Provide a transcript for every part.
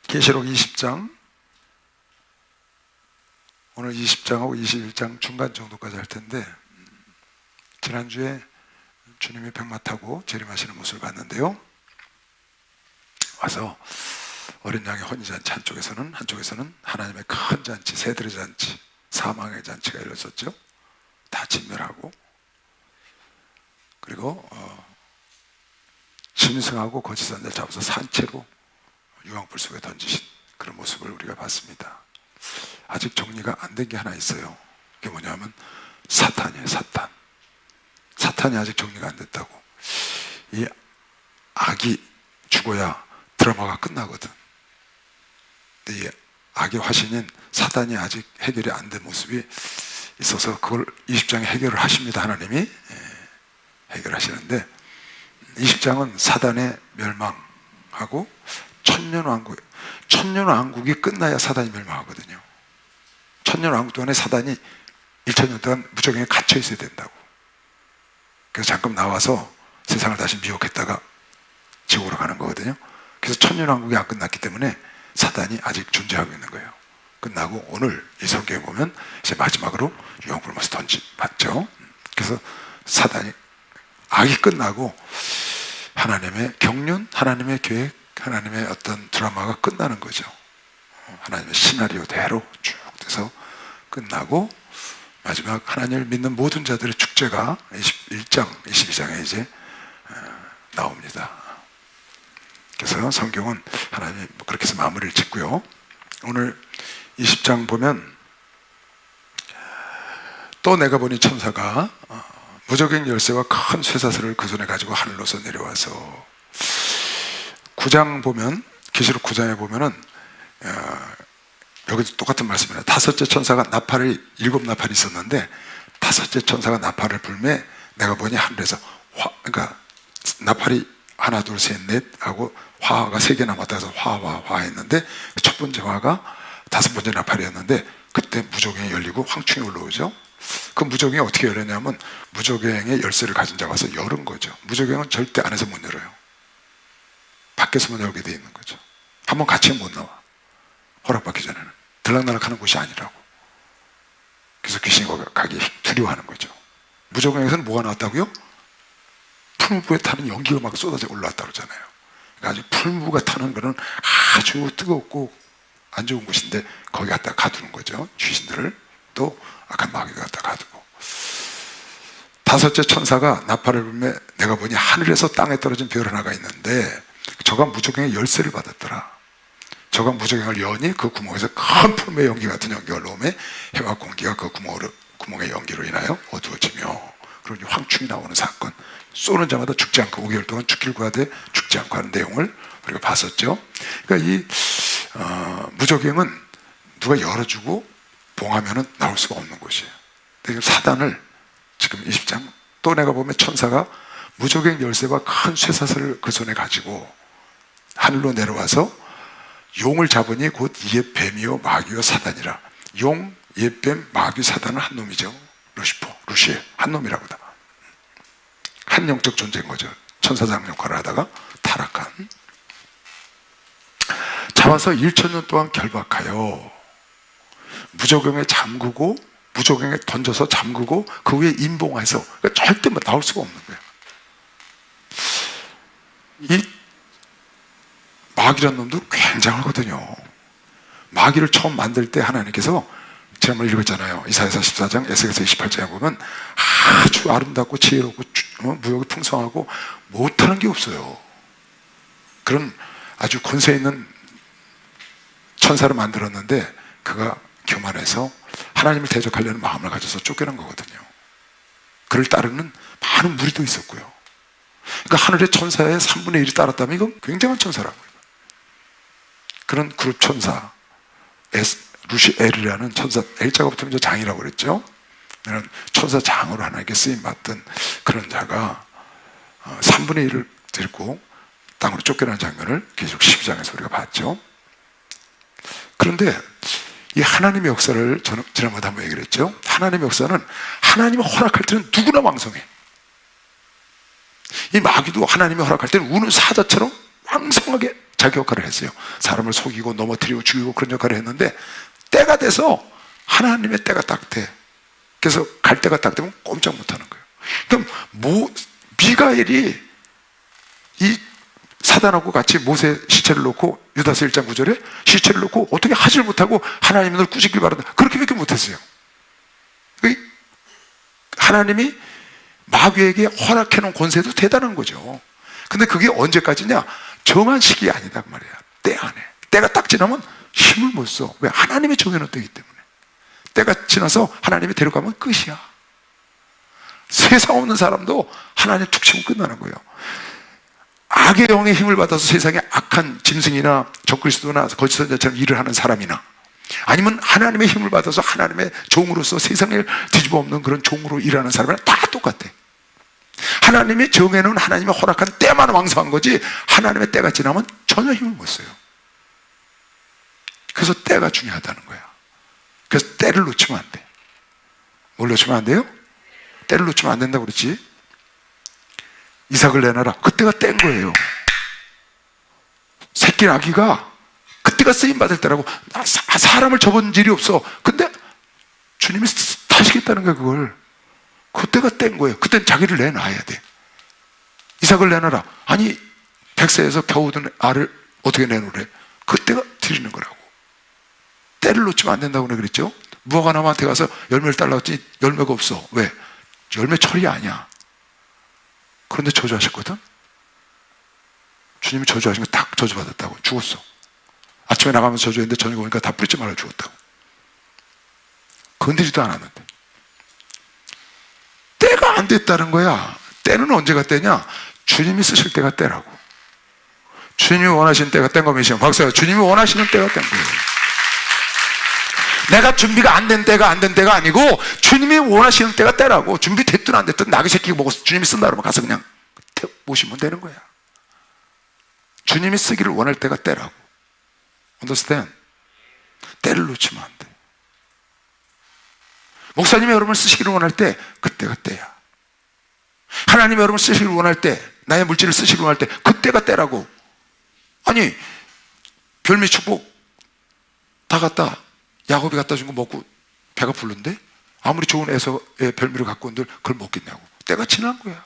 계시록 20장, 오늘 20장하고 21장 중간 정도까지 할 텐데, 지난주에 주님이 병마 타고 재림하시는 모습을 봤는데요, 와서 어린 양의 혼인잔치 한쪽에서는 하나님의 큰 잔치, 세들의 잔치, 사망의 잔치가 일어섰죠. 다 진멸하고, 그리고 짐승하고 거짓 선자를 잡아서 산채로 유황불 속에 던지신 그런 모습을 우리가 봤습니다. 아직 정리가 안 된 게 하나 있어요. 그게 뭐냐면 사탄이에요. 사탄이 아직 정리가 안 됐다고. 이 악이 죽어야 드라마가 끝나거든. 근데 이 악의 화신인 사탄이 아직 해결이 안 된 모습이 있어서 그걸 20장에 해결을 하십니다. 하나님이 해결하시는데, 20장은 사단의 멸망하고 천년왕국이 끝나야 사단이 멸망하거든요. 천년왕국 동안에 사단이 1000년 동안 무적행에 갇혀 있어야 된다고. 그래서 잠깐 나와서 세상을 다시 미혹했다가 지옥으로 가는 거거든요. 그래서 천년왕국이 안 끝났기 때문에 사단이 아직 존재하고 있는 거예요. 끝나고 오늘 이 성경에 보면 이제 마지막으로 유황불못을 던져봤죠. 그래서 사단이, 악이 끝나고 하나님의 경륜, 하나님의 계획, 하나님의 어떤 드라마가 끝나는 거죠. 하나님의 시나리오대로 쭉 돼서 끝나고 마지막 하나님을 믿는 모든 자들의 축제가 21장, 22장에 이제 나옵니다. 그래서 성경은 하나님이 그렇게 해서 마무리를 짓고요. 오늘 20장 보면 또 내가 보니 천사가 무적행 열쇠와 큰 쇠사슬을 그 손에 가지고 하늘로서 내려와서, 9장 보면, 계시록 9장에 보면은 여기도 똑같은 말씀이에요. 다섯째 천사가 일곱 나팔이 있었는데, 다섯째 천사가 나팔을 불매 내가 보니 하늘에서 그러니까 나팔이 하나 둘 셋 넷 하고 화가 3개 남았다 해서 화 했는데, 첫 번째 화가 5번째 나팔이었는데 그때 무적행이 열리고 황충이 올라오죠. 그 무적행이 어떻게 열렸냐면 무적행의 열쇠를 가진 자가 와서 열은 거죠. 무적행은 절대 안에서 못 열어요. 밖에서만 열게 돼 있는 거죠. 한번 같이 못 나와. 허락받기 전에는. 들락날락하는 곳이 아니라고. 그래서 귀신이 거기 가기 두려워하는 거죠. 무적행에서는 뭐가 나왔다고요? 풀무에 타는 연기가 막 쏟아져 올라왔다고 그러잖아요. 그러니까 아주 풀무가 타는 거는 아주 뜨겁고 안 좋은 곳인데 거기 갖다 가두는 거죠. 귀신들을, 또 악한 마귀가 갖다 가두고. 다섯째 천사가 나팔을 불매 내가 보니 하늘에서 땅에 떨어진 별 하나가 있는데 저가 무적행의 열쇠를 받았더라. 저가 무적행을 여니 그 구멍에서 큰 풀무의 연기 같은 연기가 올라오매 해와 공기가 그 구멍의 연기로 인하여 어두워지며, 그리고 황충이 나오는 사건, 쏘는 자마다 죽지 않고 5개월 동안 죽기를 구하되 죽지 않고 하는 내용을 우리가 봤었죠. 그러니까 이 무적행은 누가 열어주고 봉하면은 나올 수가 없는 곳이에요. 근데 사단을 지금 20장 또 내가 보면 천사가 무적행 열쇠와 큰 쇠사슬을 그 손에 가지고 하늘로 내려와서 용을 잡으니 곧 이에 뱀이요 마귀요 사단이라. 용, 옛뱀, 마귀, 사단은 한 놈이죠. 루시엘 한 놈이라고다. 한 영적 존재인 거죠. 천사장 역할을 하다가 타락한. 잡아서 1000년 동안 결박하여 무적행에 잠그고, 무적행에 던져서 잠그고 그 위에 임봉해서, 그러니까 절대 나올 수가 없는 거예요. 이 마귀라는 놈도 굉장하거든요. 마귀를 처음 만들 때 하나님께서, 지난번에 읽었잖아요. 이사야서 14장, 에스겔서 28장에 보면 아주 아름답고 지혜롭고 무역이 풍성하고 못하는 게 없어요. 그런 아주 권세 있는 천사를 만들었는데 그가 교만해서 하나님을 대적하려는 마음을 가져서 쫓겨난 거거든요. 그를 따르는 많은 무리도 있었고요. 그러니까 하늘의 천사의 3분의 1이 따랐다면 이건 굉장한 천사라고요. 그런 그룹 천사, 루시엘이라는 천사, L자가 붙으면 장이라고 그랬죠. 이런 천사 장으로 하나님께 쓰임 받던 그런 자가 3분의 1을 들고 땅으로 쫓겨나는 장면을 계속 12장에서 우리가 봤죠. 그런데 이 하나님의 역사를 저는 지난번에 한번 얘기를 했죠. 하나님의 역사는 하나님이 허락할 때는 누구나 왕성해. 이 마귀도 하나님이 허락할 때는 우는 사자처럼 왕성하게 자기 역할을 했어요. 사람을 속이고 넘어뜨리고 죽이고 그런 역할을 했는데 때가 돼서 하나님의 때가 딱 돼. 그래서 갈 때가 딱 되면 꼼짝 못하는 거예요. 그럼 미가엘이 이 사단하고 같이 모세 시체를 놓고 유다서 1장 9절에 시체를 놓고 어떻게 하질 못하고 하나님을 꾸짖길 바란다. 그렇게밖에 못했어요. 하나님이 마귀에게 허락해놓은 권세도 대단한 거죠. 근데 그게 언제까지냐? 정한 시기 아니다 그 말이야. 때 안에. 때가 딱 지나면 힘을 못 써. 왜? 하나님이 정해놓은 때이기 때문에. 때가 지나서 하나님이 데려가면 끝이야. 세상 없는 사람도 하나님 툭 치면 끝나는 거예요. 악의 영의 힘을 받아서 세상에 악한 짐승이나 적그리스도나 거짓 선자처럼 일을 하는 사람이나 아니면 하나님의 힘을 받아서 하나님의 종으로서 세상을 뒤집어 엎는 그런 종으로 일하는 사람은 다 똑같아. 하나님이 정해놓은 하나님의 허락한 때만 왕성한 거지 하나님의 때가 지나면 전혀 힘을 못 써요. 그래서 때가 중요하다는 거야. 그래서 때를 놓치면 안 돼. 뭘 놓치면 안 돼요? 때를 놓치면 안 된다고 그랬지. 이삭을 내놔라. 그때가 때인 거예요. 새끼 아기가 그때가 쓰임받을 때라고. 사람을 접은 일이 없어. 근데 주님이 타시겠다는 거야 그걸. 그때가 때인 거예요. 그때는 자기를 내놔야 돼. 이삭을 내놔라. 아니 100세에서 겨우 든 알을 어떻게 내놓으래? 그때가 드리는 거라고. 때를 놓치면 안 된다고 그랬죠. 무화과나무한테 가서 열매를 달라고 했더니 열매가 없어. 왜? 열매 철이 아니야. 그런데 저주하셨거든. 주님이 저주하신 거 딱 저주받았다고. 죽었어. 아침에 나가면서 저주했는데 저녁에 오니까 다 뿌리지 말아 죽었다고. 건드리지도 않았는데. 때가 안 됐다는 거야. 때는 언제가 때냐? 주님이 쓰실 때가 때라고. 주님이 원하시는 때가 땐 거면 박사야. 주님이 원하시는 때가 땐 거예요. 내가 준비가 안 된 때가 안 된 때가 아니고 주님이 원하시는 때가 때라고. 준비됐든 안 됐든 나귀 새끼가 먹어서 주님이 쓴다 그러면 가서 그냥 모시면 되는 거야. 주님이 쓰기를 원할 때가 때라고. Understand? 때를 놓치면 안 돼. 목사님이 여러분을 쓰시기를 원할 때 그때가 때야. 하나님이 여러분을 쓰시기를 원할 때, 나의 물질을 쓰시기를 원할 때 그때가 때라고. 아니 별미 축복 다 갖다 야곱이 갖다 준 거 먹고 배가 부른데 아무리 좋은 에서의 별미를 갖고 온들 그걸 먹겠냐고. 때가 지난 거야.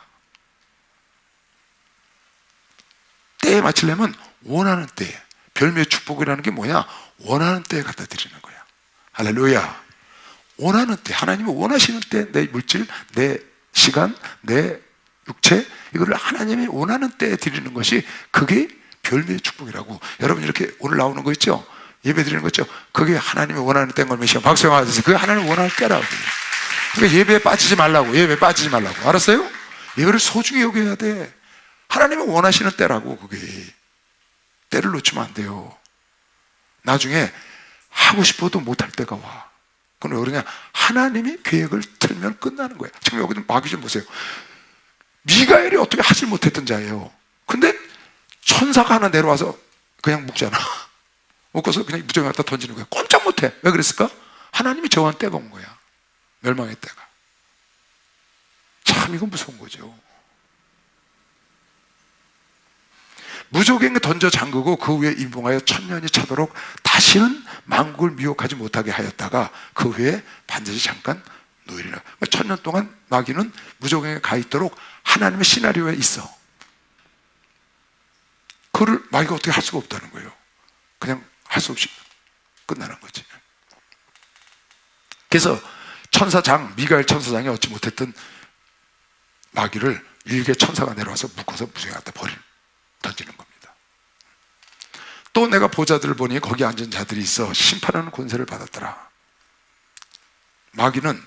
때에 맞추려면 원하는 때에. 별미의 축복이라는 게 뭐냐? 원하는 때에 갖다 드리는 거야. 할렐루야. 원하는 때, 하나님이 원하시는 때 내 물질, 내 시간, 내 육체 이거를 하나님이 원하는 때에 드리는 것이 그게 별미의 축복이라고. 여러분 이렇게 오늘 나오는 거 있죠? 예배 드리는 거 있죠? 그게 하나님이 원하는 때인 걸 메시아 박수영 하듯이 그게 하나님이 원하는 때라고. 그러니까 예배에 빠지지 말라고. 예배에 빠지지 말라고. 알았어요? 예배를 소중히 여겨야 돼. 하나님이 원하시는 때라고. 그게 때를 놓치면 안 돼요. 나중에 하고 싶어도 못할 때가 와. 그건 왜 그러냐? 하나님이 계획을 틀면 끝나는 거야. 지금 여기 마귀 좀 보세요. 미가엘이 어떻게 하질 못했던 자예요. 근데 천사가 하나 내려와서 그냥 묶잖아. 묶어서 그냥 무정에 갖다 던지는 거야. 꼼짝 못해. 왜 그랬을까? 하나님이 정한 때가 온 거야. 멸망의 때가. 참 이건 무서운 거죠. 무적에게 던져 잠그고 그 위에 임봉하여 천년이 차도록 다시는 만국을 미혹하지 못하게 하였다가 그 후에 반드시 잠깐 노이리라. 그러니까 천년 동안 마귀는 무적에게 가 있도록 하나님의 시나리오에 있어. 그를 마귀가 어떻게 할 수가 없다는 거예요. 그냥 할 수 없이 끝나는 거지. 그래서 천사장, 미가엘 천사장이 얻지 못했던 마귀를 일개 천사가 내려와서 묶어서 무적에 갖다 던지는 겁니다. 또 내가 보자들을 보니 거기 앉은 자들이 있어 심판하는 권세를 받았더라. 마귀는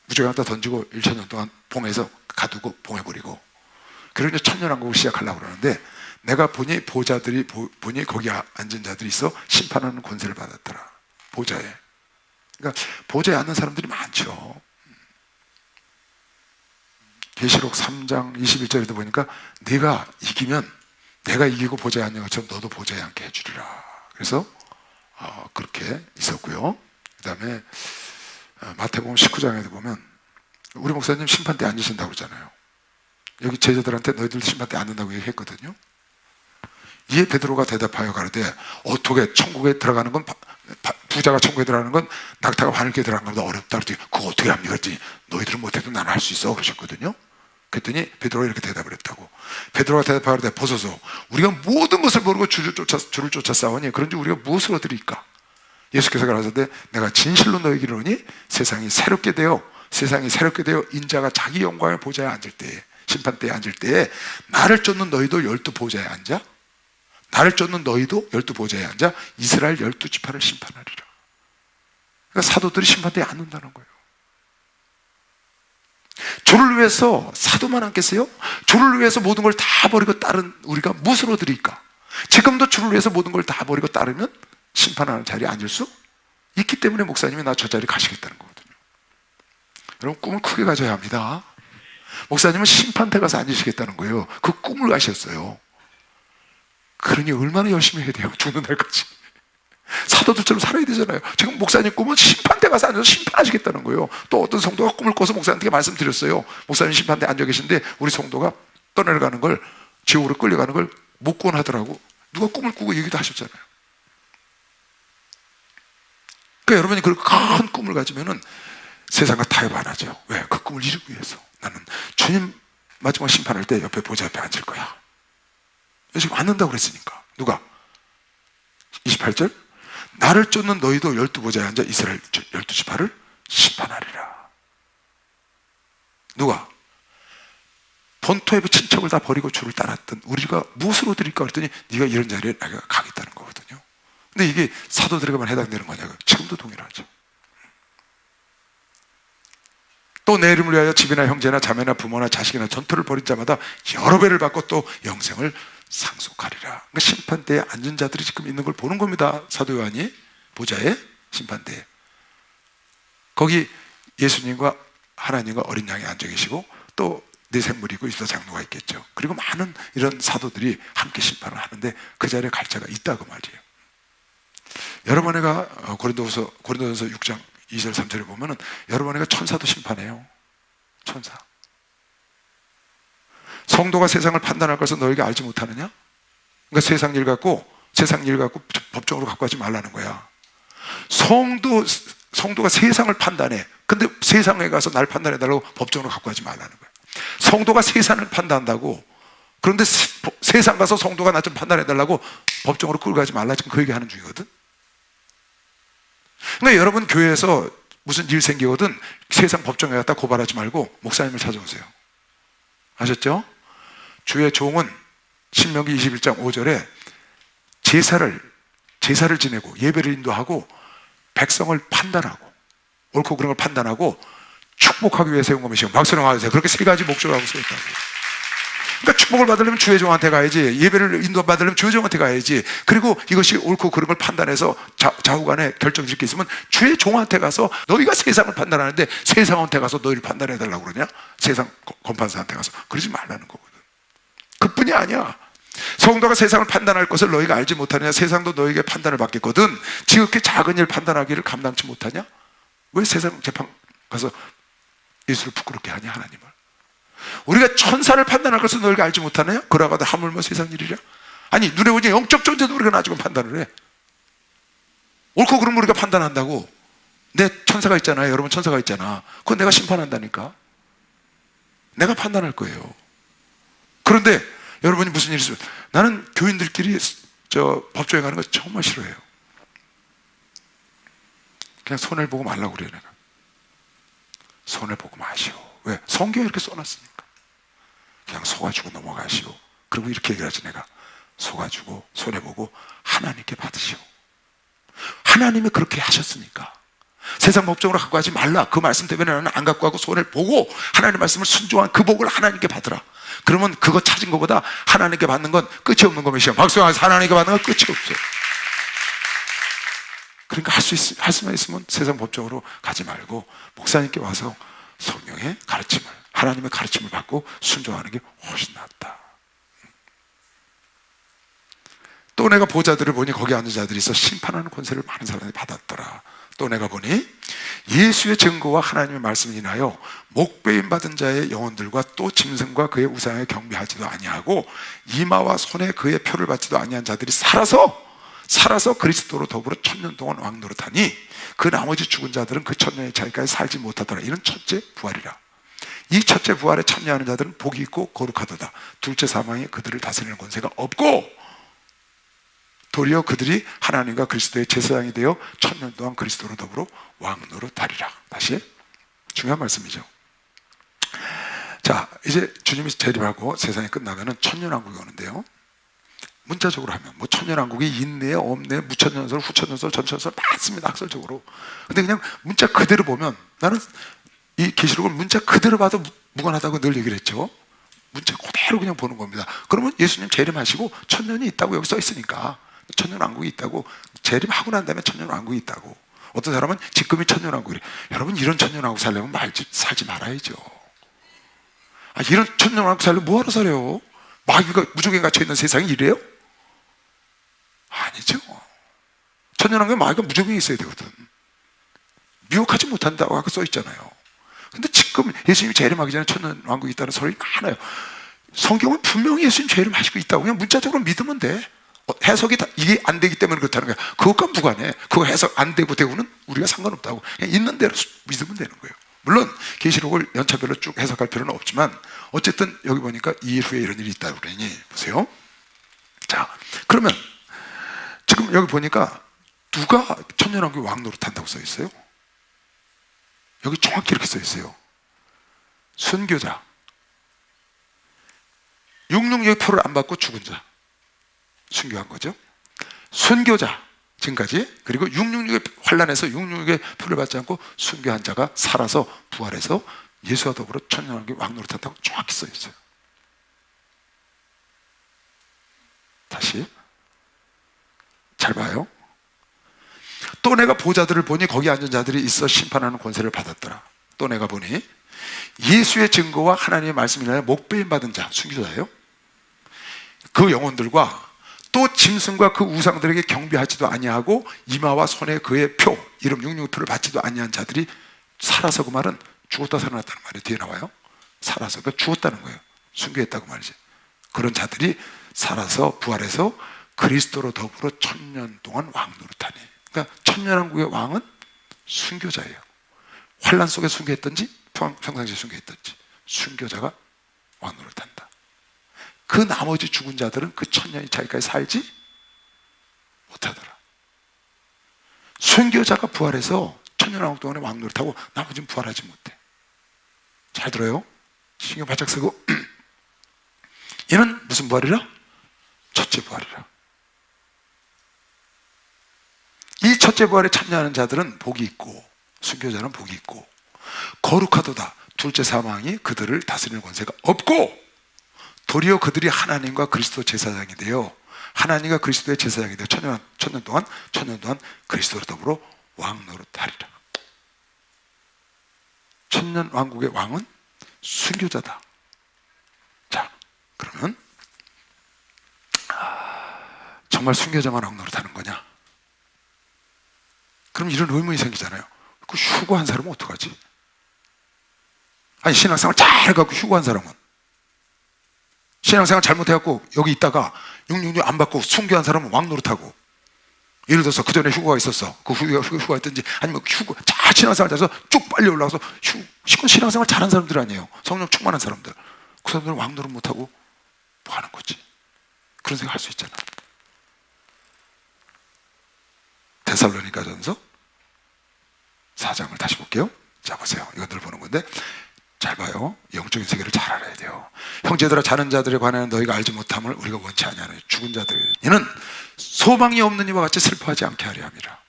무적에 갖다 던지고 1,000년 동안 봉해서 가두고 봉해버리고 그리고 이제 천년왕국을 시작하려고 그러는데 내가 보니 보자들이 보니 거기 앉은 자들이 있어 심판하는 권세를 받았더라. 보좌에. 그러니까 보좌에 앉는 사람들이 많죠. 계시록 3장 21절에도 보니까 네가 이기면 내가 이기고 보좌에 앉는 것처럼 너도 보좌에 앉게 해주리라. 그래서 그렇게 있었고요. 그 다음에 마태복음 19장에도 보면 우리 목사님 심판대에 앉으신다고 그러잖아요. 여기 제자들한테 너희들도 심판대에 앉는다고 얘기했거든요. 이에 베드로가 대답하여 가로되 어떻게 천국에 들어가는 건 부자가 천국에 들어가는 건 낙타가 하늘께 들어가는 것보다 어렵다 그랬더니 그거 어떻게 합니까? 그랬더니 너희들은 못해도 나는 할 수 있어 그러셨거든요. 그랬더니 베드로가 이렇게 대답을 했다고. 베드로가 대답하되 보소서 우리가 모든 것을 모르고 주를 쫓아 싸우니 그런지 우리가 무엇을 얻으리까? 예수께서 가라사대 내가 진실로 너희에게 이르노니 세상이 새롭게 되어 인자가 자기 영광의 보좌에 앉을 때에 심판대에 앉을 때에 나를 쫓는 너희도 12보좌에 앉아 이스라엘 12지파를 심판하리라. 그러니까 사도들이 심판대에 앉는다는 거예요. 주를 위해서 사도만 앉겠어요? 주를 위해서 모든 걸 다 버리고 따른 우리가 무엇을 얻으리까? 지금도 주를 위해서 모든 걸 다 버리고 따르면 심판하는 자리에 앉을 수 있기 때문에 목사님이 나 저 자리 가시겠다는 거거든요. 여러분 꿈을 크게 가져야 합니다. 목사님은 심판대 가서 앉으시겠다는 거예요. 그 꿈을 가셨어요. 그러니 얼마나 열심히 해야 돼요. 죽는 날까지. 사도들처럼 살아야 되잖아요. 지금 목사님 꿈은 심판대 가서 앉아서 심판하시겠다는 거예요. 또 어떤 성도가 꿈을 꿔서 목사님께 말씀드렸어요. 목사님 심판대 앉아 계신데 우리 성도가 떠내려가는 걸, 지옥으로 끌려가는 걸 못 구원하더라고. 누가 꿈을 꾸고 얘기도 하셨잖아요. 그러니까 여러분이 그렇게 큰 꿈을 가지면은 세상과 타협 안 하죠. 왜? 그 꿈을 이루기 위해서 나는 주님 마지막 심판할 때 옆에 보좌 앞에 앉을 거야. 지금 앉는다고 그랬으니까. 누가? 28절 나를 쫓는 너희도 12보좌에 앉아 이스라엘 12지파를 심판하리라. 누가? 본토의 친척을 다 버리고 주를 따랐던 우리가 무엇으로 드릴까 그랬더니 네가 이런 자리에 내가 가겠다는 거거든요. 근데 이게 사도들에게만 해당되는 거냐고. 지금도 동일하죠. 또 내 이름을 위하여 집이나 형제나 자매나 부모나 자식이나 전투를 벌인 자마다 여러 배를 받고 또 영생을 상속하리라. 그러니까 심판대에 앉은 자들이 지금 있는 걸 보는 겁니다. 사도 요한이 보좌에 심판대에 거기 예수님과 하나님과 어린 양이 앉아 계시고 또 네 생물이고 유다 장로가 있겠죠. 그리고 많은 이런 사도들이 함께 심판을 하는데 그 자리에 갈 자가 있다고 말이에요. 여러분에가 고린도전서 6장 2절 3절에 보면은 여러분에가 천사도 심판해요. 천사. 성도가 세상을 판단할 것을 너에게 알지 못하느냐? 그러니까 세상 일 갖고 법정으로 갖고 가지 말라는 거야. 성도가 세상을 판단해. 근데 세상에 가서 날 판단해 달라고 법정으로 갖고 가지 말라는 거야. 성도가 세상을 판단한다고. 그런데 세상 가서 성도가 나 좀 판단해 달라고 법정으로 끌고 가지 말라. 지금 그 얘기 하는 중이거든. 그러니까 여러분 교회에서 무슨 일 생기거든 세상 법정에 갖다 고발하지 말고 목사님을 찾아오세요. 아셨죠? 주의 종은 신명기 21장 5절에 제사를 지내고 예배를 인도하고 백성을 판단하고 옳고 그른 걸 판단하고 축복하기 위해 세운 것이요. 박수령 하세요. 그렇게 세 가지 목적을 하고 세웠다고. 그러니까 축복을 받으려면 주의 종한테 가야지, 예배를 인도받으려면 주의 종한테 가야지, 그리고 이것이 옳고 그른 걸 판단해서 좌우간에 결정질 게 있으면 주의 종한테 가서 너희가 세상을 판단하는데 세상한테 가서 너희를 판단해달라고 그러냐? 세상 검판사한테 가서 그러지 말라는 거거든. 그뿐이 아니야. 성도가 세상을 판단할 것을 너희가 알지 못하느냐? 세상도 너희에게 판단을 받겠거든. 지극히 작은 일 판단하기를 감당치 못하냐? 왜 세상 재판 가서 예수를 부끄럽게 하냐? 하나님을. 우리가 천사를 판단할 것을 너희가 알지 못하느냐? 그러가도 하물며 세상 일이랴? 아니 눈에 보니 영적 존재도 우리가 나중에 판단을 해. 옳고 그름 우리가 판단한다고. 내 천사가 있잖아요. 여러분 천사가 있잖아. 그건 내가 심판한다니까. 내가 판단할 거예요. 그런데 여러분이 무슨 일이 있어요? 나는 교인들끼리 법정에 가는 거 정말 싫어해요. 그냥 손해를 보고 말라고 그래요. 내가 손해 보고 마시오. 왜? 성경에 이렇게 써놨으니까. 그냥 속아주고 넘어가시오. 그리고 이렇게 얘기를 하지. 내가 속아주고 손해보고 하나님께 받으시오. 하나님이 그렇게 하셨으니까 세상 법정으로 갖고 가지 말라. 그 말씀 때문에 나는 안 갖고 가고 손해를 보고 하나님의 말씀을 순종한 그 복을 하나님께 받으라. 그러면 그거 찾은 것보다 하나님께 받는 건 끝이 없는 것이요. 박수하면서 하나님께 받는 건 끝이 없어요. 그러니까 할 수만 있으면 세상 법정으로 가지 말고 목사님께 와서 성령의 가르침을, 하나님의 가르침을 받고 순종하는 게 훨씬 낫다. 또 내가 보자들을 보니 거기 앉은 자들이 있어 심판하는 권세를 많은 사람이 받았더라. 또 내가 보니 예수의 증거와 하나님의 말씀을 인하여 목배임 받은 자의 영혼들과 또 짐승과 그의 우상에 경배하지도 아니하고 이마와 손에 그의 표를 받지도 아니한 자들이 살아서 그리스도로 더불어 천년 동안 왕노릇하니 그 나머지 죽은 자들은 그 천년의 차이까지 살지 못하더라. 이는 첫째 부활이라. 이 첫째 부활에 참여하는 자들은 복이 있고 거룩하도다. 둘째 사망이 그들을 다스리는 권세가 없고 도리어 그들이 하나님과 그리스도의 제사장이 되어 천년 동안 그리스도로 더불어 왕노릇하리라. 다시 중요한 말씀이죠. 자, 이제 주님이 재림하고 세상이 끝나면은 천년왕국이 오는데요, 문자적으로 하면 뭐 천년왕국이 있네 없네 무천년설 후천년설 전천년설 다 씁니다, 학설적으로. 근데 그냥 문자 그대로 보면, 나는 이 계시록을 문자 그대로 봐도 무관하다고 늘 얘기를 했죠. 문자 그대로 그냥 보는 겁니다. 그러면 예수님 재림하시고 천년이 있다고 여기 써 있으니까 천년왕국이 있다고, 재림하고 난 다음에 천년왕국이 있다고. 어떤 사람은 지금이 천년왕국이래. 여러분, 이런 천년왕국 살려면 살지 말아야죠. 이런 천년왕국 살려면 뭐하러 살아요? 마귀가 무적에 갇혀있는 세상이 이래요? 아니죠. 천년왕국에 마귀가 무적에 있어야 되거든. 미혹하지 못한다고 아까 써있잖아요. 근데 지금 예수님이 재림하기 전에 천년왕국이 있다는 설이 많아요. 성경은 분명히 예수님 재림하시고 있다고 그냥 문자적으로 믿으면 돼. 해석이 이게 안 되기 때문에 그렇다는 거야. 그것과 무관해. 그거 해석 안 되고 되고는 우리가 상관없다고, 그냥 있는 대로 믿으면 되는 거예요. 물론 계시록을 연차별로 쭉 해석할 필요는 없지만 어쨌든 여기 보니까 2일 후에 이런 일이 있다고 그러니 보세요. 자, 그러면 지금 여기 보니까 누가 천년왕국 왕노릇한다고 써 있어요? 여기 정확히 이렇게 써 있어요. 순교자, 666의 표를 안 받고 죽은 자, 순교한 거죠. 순교자 지금까지, 그리고 666의 환란에서 666의 표를 받지 않고 순교한 자가 살아서 부활해서 예수와 더불어 천년왕국에 왕노릇한다고 정확히 써 있어요. 다시 잘 봐요. 또 내가 보좌들을 보니 거기 앉은 자들이 있어 심판하는 권세를 받았더라. 또 내가 보니 예수의 증거와 하나님의 말씀을 인하여 목배임 받은 자, 순교자예요. 그 영혼들과 또 짐승과 그 우상들에게 경배하지도 아니하고 이마와 손에 그의 표, 이름 666표를 받지도 아니한 자들이 살아서, 그 말은 죽었다 살아났다는 말이 뒤에 나와요. 살아서, 그러니까 죽었다는 거예요. 순교했다고 말이지. 그런 자들이 살아서 부활해서 그리스도로 더불어 천년 동안 왕노릇하니. 그러니까 천년왕국의 왕은 순교자예요. 환란 속에 순교했든지 평상시에 순교했든지 순교자가 왕노릇한다. 그 나머지 죽은 자들은 그 천년이 차이까지 살지 못하더라. 순교자가 부활해서 천년왕국 동안에 왕노릇하고 나머지는 부활하지 못해. 잘 들어요? 신경 바짝 쓰고. 얘는 무슨 부활이라? 첫째 부활이라. 이 첫째 부활에 참여하는 자들은 복이 있고, 순교자는 복이 있고, 거룩하도다. 둘째 사망이 그들을 다스리는 권세가 없고, 도리어 그들이 하나님과 그리스도 제사장이 되어, 하나님과 그리스도의 제사장이 되어 천년 동안 그리스도로 더불어 왕노릇하리라. 천년 왕국의 왕은 순교자다. 자, 그러면 정말 순교자만 왕노릇하는 거냐? 그럼 이런 의문이 생기잖아요. 그 휴거한 사람은 어떡하지? 아니, 신앙생활 잘 해갖고 휴거한 사람은, 신앙생활 잘못해갖고 여기 있다가 666 안 받고 순교한 사람은 왕노릇하고, 예를 들어서 그 전에 휴거가 있었어. 그 휴거가 있든지, 아니면 잘 신앙생활 잘해서 쭉 빨리 올라가서 신앙생활 잘한 사람들 아니에요. 성령 충만한 사람들. 그 사람들은 왕노릇 못하고 뭐 하는 거지? 그런 생각 할 수 있잖아. 데살로니가전서 4장을 다시 볼게요. 자, 보세요. 이거 늘 보는 건데 잘 봐요. 영적인 세계를 잘 알아야 돼요. 형제들아, 자는 자들에 관하여 너희가 알지 못함을 우리가 원치 아니하노니 죽은 자들, 이는 소망이 없는 이와 같이 슬퍼하지 않게 하려 함이라.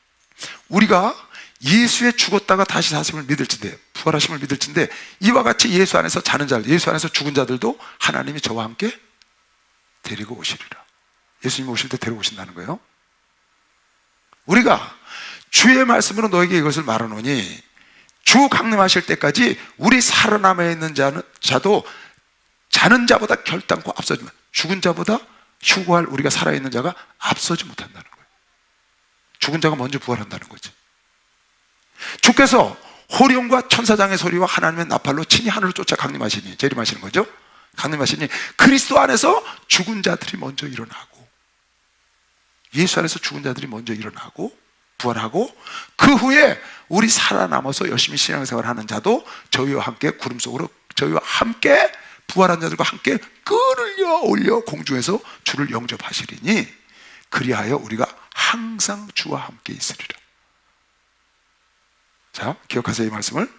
우리가 예수의 죽었다가 다시 사심을 믿을진데, 부활하심을 믿을진데, 이와 같이 예수 안에서 자는 자들, 예수 안에서 죽은 자들도 하나님이 저와 함께 데리고 오시리라. 예수님이 오실 때 데리고 오신다는 거예요. 우리가 주의 말씀으로 너에게 이것을 말하노니 주 강림하실 때까지 우리 살아남아 있는 자도 자는 자보다 결단코 앞서지만, 죽은 자보다 휴거할 우리가 살아있는 자가 앞서지 못한다는 거예요. 죽은 자가 먼저 부활한다는 거지. 주께서 호령과 천사장의 소리와 하나님의 나팔로 친히 하늘을 쫓아 강림하시니, 재림하시는 거죠. 강림하시니 그리스도 안에서 죽은 자들이 먼저 일어나고, 예수 안에서 죽은 자들이 먼저 일어나고 부활하고, 그 후에 우리 살아남아서 열심히 신앙생활 하는 자도 저희와 함께 구름 속으로, 저희와 함께 부활한 자들과 함께 끌려 올려 공중에서 주를 영접하시리니 그리하여 우리가 항상 주와 함께 있으리라. 자, 기억하세요, 이 말씀을.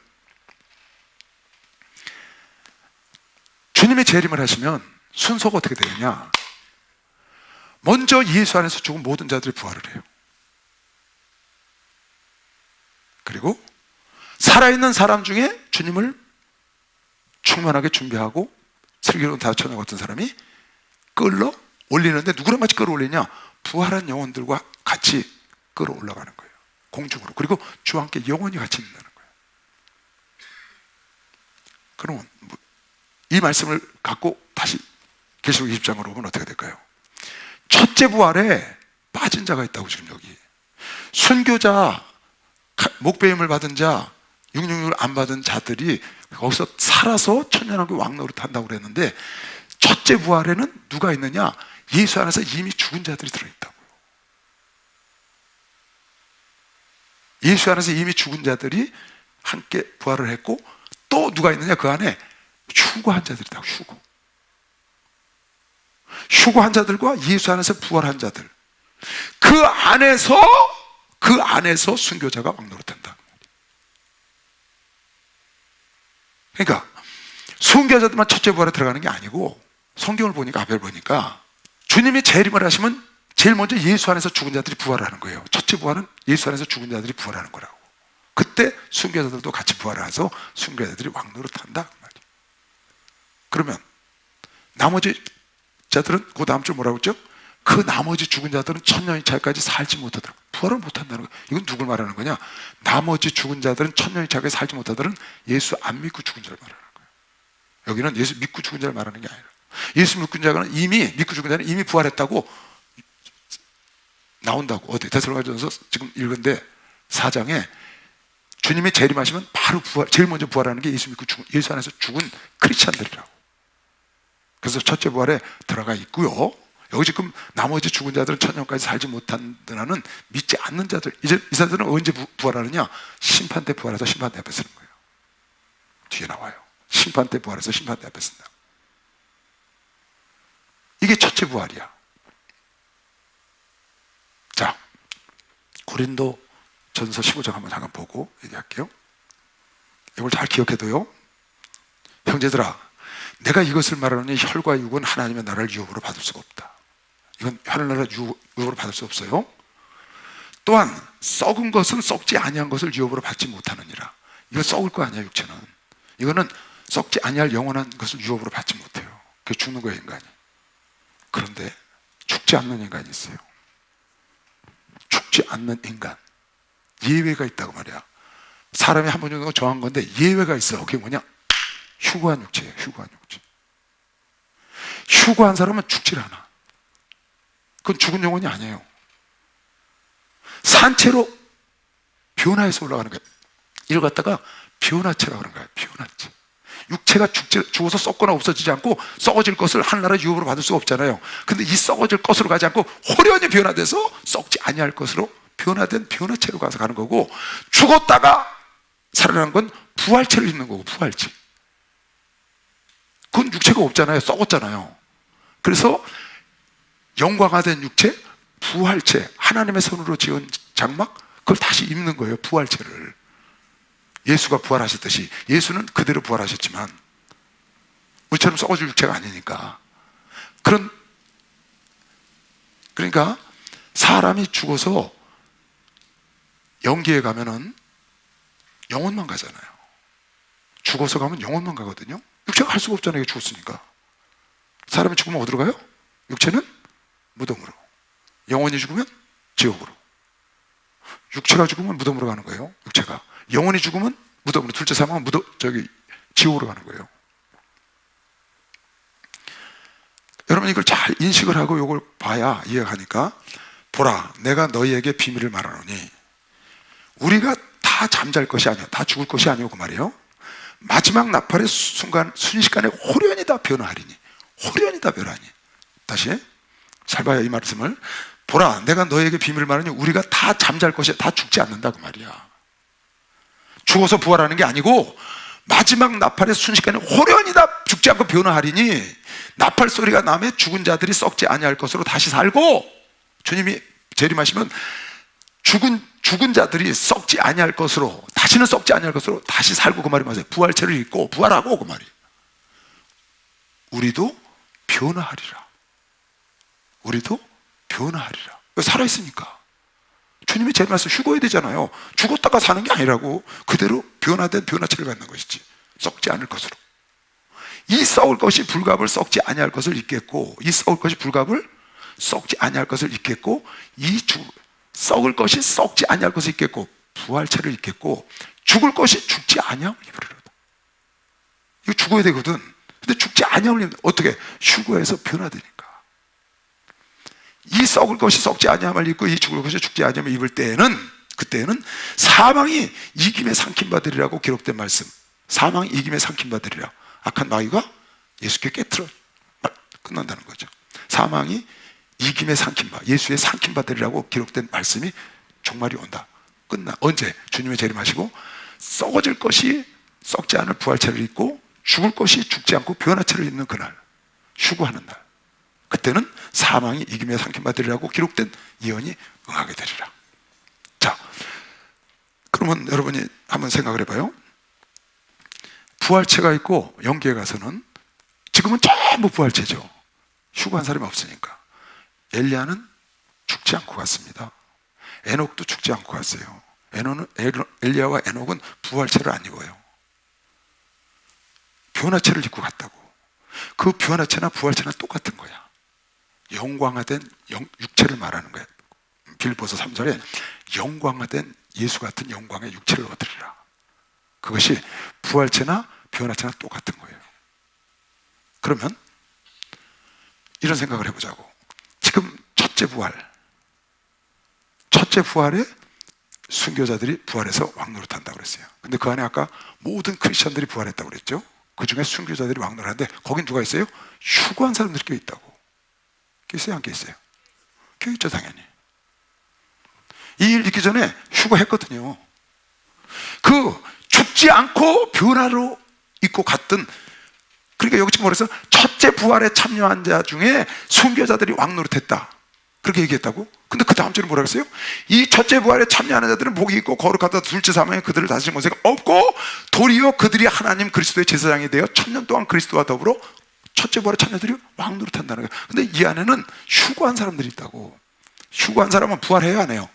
주님의 재림을 하시면 순서가 어떻게 되느냐? 먼저 예수 안에서 죽은 모든 자들이 부활을 해요. 그리고 살아있는 사람 중에 주님을 충만하게 준비하고 슬기로운 다처녀 같은 사람이 끌어 올리는데, 누구랑 같이 끌어올리냐? 부활한 영혼들과 같이 끌어올라가는 거예요, 공중으로. 그리고 주와 함께 영원히 같이 있는 거예요. 그러면 이 말씀을 갖고 다시 계시록 20장으로 보면 어떻게 될까요? 첫째 부활에 빠진 자가 있다고. 지금 여기 순교자, 목배임을 받은 자, 666을 안 받은 자들이 거기서 살아서 천년왕국 왕노릇 한다고 그랬는데, 첫째 부활에는 누가 있느냐? 예수 안에서 이미 죽은 자들이 들어있다고요. 예수 안에서 이미 죽은 자들이 함께 부활을 했고, 또 누가 있느냐? 그 안에 휴거한 자들이다. 휴거한 자들과 예수 안에서 부활한 자들, 그 안에서 순교자가 왕노릇한다. 그러니까 순교자들만 첫째 부활에 들어가는 게 아니고, 성경을 보니까, 아벨 보니까 주님이 재림을 하시면 제일 먼저 예수 안에서 죽은 자들이 부활하는 거예요. 첫째 부활은 예수 안에서 죽은 자들이 부활하는 거라고. 그때 순교자들도 같이 부활해서 순교자들이 왕노릇한다. 그러면 나머지 자들은 그 다음 줄 뭐라고 했죠? 그 나머지 죽은 자들은 천년이 차까지 살지 못하더라고요. 부활을 못한다는 거예요. 이건 누굴 말하는 거냐? 나머지 죽은 자들은 천년이 차까지 살지 못하더는 예수 안 믿고 죽은 자를 말하는 거예요. 여기는 예수 믿고 죽은 자를 말하는 게 아니라, 예수 믿고 죽은 자는 믿고 죽은 자는 이미 부활했다고 나온다고. 어디 데살로니가전서 지금 읽은데 4장에 주님이 재림하시면 바로 제일 먼저 부활하는 게 예수 믿고 예수 안에서 죽은 크리스찬들이라고. 그래서 첫째 부활에 들어가 있고요. 여기 지금 나머지 죽은 자들은 천년까지 살지 못한다는 믿지 않는 자들, 이제 이 사람들은 언제 부활하느냐? 심판 때 부활해서 심판 대 앞에 쓰는 거예요. 뒤에 나와요. 심판 때 부활해서 심판 대 앞에 쓴다. 이게 첫째 부활이야. 자, 고린도 전서 15장 한번 잠깐 보고 얘기할게요. 이걸 잘 기억해둬요. 형제들아, 내가 이것을 말하노니 혈과 육은 하나님의 나라를 유업으로 받을 수가 없다. 이건 하늘나라 유업으로 받을 수 없어요. 또한 썩은 것은 썩지 아니한 것을 유업으로 받지 못하느니라. 이거 썩을 거 아니야, 육체는. 이거는 썩지 아니할 영원한 것을 유업으로 받지 못해요. 그게 죽는 거예요, 인간이. 그런데 죽지 않는 인간이 있어요. 죽지 않는 인간, 예외가 있다고 말이야. 사람이 한 번 정도 정한 건데 예외가 있어. 그게 뭐냐? 휴거한 육체예요. 휴거한 육체. 휴거한 사람은 죽질 않아. 그건 죽은 영혼이 아니에요. 산채로 변화해서 올라가는 거예요. 이걸 갖다가 변화체라고 하는 거예요. 변화체. 육체가 죽어서 썩거나 없어지지 않고 썩어질 것을 하늘나라 유업으로 받을 수가 없잖아요. 근데 이 썩어질 것으로 가지 않고 호련히 변화돼서 썩지 아니할 것으로 변화된 변화체로 가서 가는 거고, 죽었다가 살아난 건 부활체를 입는 거고, 부활체. 그건 육체가 없잖아요. 썩었잖아요. 그래서 영광화된 육체, 부활체, 하나님의 손으로 지은 장막, 그걸 다시 입는 거예요. 부활체를. 예수가 부활하셨듯이. 예수는 그대로 부활하셨지만 우리처럼 썩어질 육체가 아니니까. 그러니까 사람이 죽어서 영계에 가면은 영혼만 가잖아요. 죽어서 가면 영혼만 가거든요. 육체가 갈 수가 없잖아요. 죽었으니까. 사람이 죽으면 어디로 가요? 육체는 무덤으로. 영혼이 죽으면 지옥으로. 육체가 죽으면 무덤으로 가는 거예요. 육체가. 영혼이 죽으면 무덤으로. 둘째 사망은 지옥으로 가는 거예요. 여러분, 이걸 잘 인식을 하고 이걸 봐야 이해가 가니까, 보라, 내가 너희에게 비밀을 말하노니 우리가 다 다 잠잘 것이 아니야. 다 죽을 것이 아니고 그 말이에요. 마지막 나팔의 순간, 순식간에 호련히 다 변화하리니. 호련히 다 변화하니. 다시 잘 봐요, 이 말씀을. 보라, 내가 너에게 비밀을 말하니 우리가 다 잠잘 것이야. 다 죽지 않는다 그 말이야. 죽어서 부활하는 게 아니고 마지막 나팔의 순식간에 호련히 다 죽지 않고 변화하리니, 나팔 소리가 나면 죽은 자들이 썩지 아니할 것으로 다시 살고, 주님이 재림하시면 죽은 자들이 썩지 아니할 것으로, 다시는 썩지 아니할 것으로 다시 살고, 그 말이 맞아요. 부활체를 입고 부활하고 그 말이. 우리도 변화하리라. 우리도 변화하리라. 살아있으니까. 주님이 재림하셔서 휴거해야 되잖아요. 죽었다가 사는 게 아니라고. 그대로 변화된 변화체를 갖는 것이지. 썩지 않을 것으로. 이 썩을 것이 불갑을 썩지 아니할 것을 잊겠고, 이 썩을 것이 불갑을 썩지 아니할 것을 잊겠고, 썩을 것이 썩지 아니할 것을 잊겠고, 부활체를 잊겠고, 죽을 것이 죽지 아니함을 입으리로다. 이거 죽어야 되거든. 근데 죽지 아니함을 입으면 어떻게? 휴거해서 변화되니까. 이 썩을 것이 썩지 아니함을 입고 이 죽을 것이 죽지 아니함을 입을 때에는, 그때는 사망이 이김에 삼킴받으리라고 기록된 말씀. 사망이 이김에 삼킴받으리라. 악한 마귀가 예수께 깨트려 끝난다는 거죠. 사망이 이김에 삼킴받, 예수의 삼킴받으리라고 기록된 말씀이 종말이 온다. 끝나. 언제? 주님의 재림하시고 썩어질 것이 썩지 않을 부활체를 입고 죽을 것이 죽지 않고 변화체를 입는 그날, 휴거하는 날. 그때는 사망이 이김에 삼킴받으리라고 기록된 예언이 응하게 되리라. 자, 그러면 여러분이 한번 생각을 해봐요. 부활체가 있고 영계에 가서는, 지금은 전부 부활체죠. 휴거한 사람이 없으니까. 엘리야는 죽지 않고 갔습니다. 에녹도 죽지 않고 갔어요. 엘리야와 에녹은 부활체를 안 입어요. 변화체를 입고 갔다고. 그 변화체나 부활체나 똑같은 거야. 영광화된 육체를 말하는 거야. 빌립보서 3절에 영광화된 예수 같은 영광의 육체를 얻으리라. 그것이 부활체나 변화체나 똑같은 거예요. 그러면 이런 생각을 해보자고. 지금 첫째 부활에 순교자들이 부활해서 왕노릇한다고 그랬어요. 근데 그 안에 아까 모든 크리스천들이 부활했다고 그랬죠. 그 중에 순교자들이 왕노릇하는데 거긴 누가 있어요? 휴거한 사람들이 꽤 있다고. 꽤 있어요? 안 꽤 있어요? 꽤 있죠, 당연히. 이 일 있기 전에 휴거했거든요. 그 죽지 않고 변화로 입고 갔던, 그러니까 여기 지금 뭐래서 첫째 부활에 참여한 자 중에 순교자들이 왕노릇했다, 그렇게 얘기했다고? 근데 그 다음 절에 뭐라고 했어요? 이 첫째 부활에 참여하는 자들은 복이 있고 거룩하다. 둘째 사망에 그들을 다스리는 권세가 없고 도리어 그들이 하나님 그리스도의 제사장이 되어 천년 동안 그리스도와 더불어 첫째 부활에 참여들이 왕노릇한다는 거예요. 근데 이 안에는 휴거한 사람들이 있다고. 휴거한 사람은 부활해야 안 해요?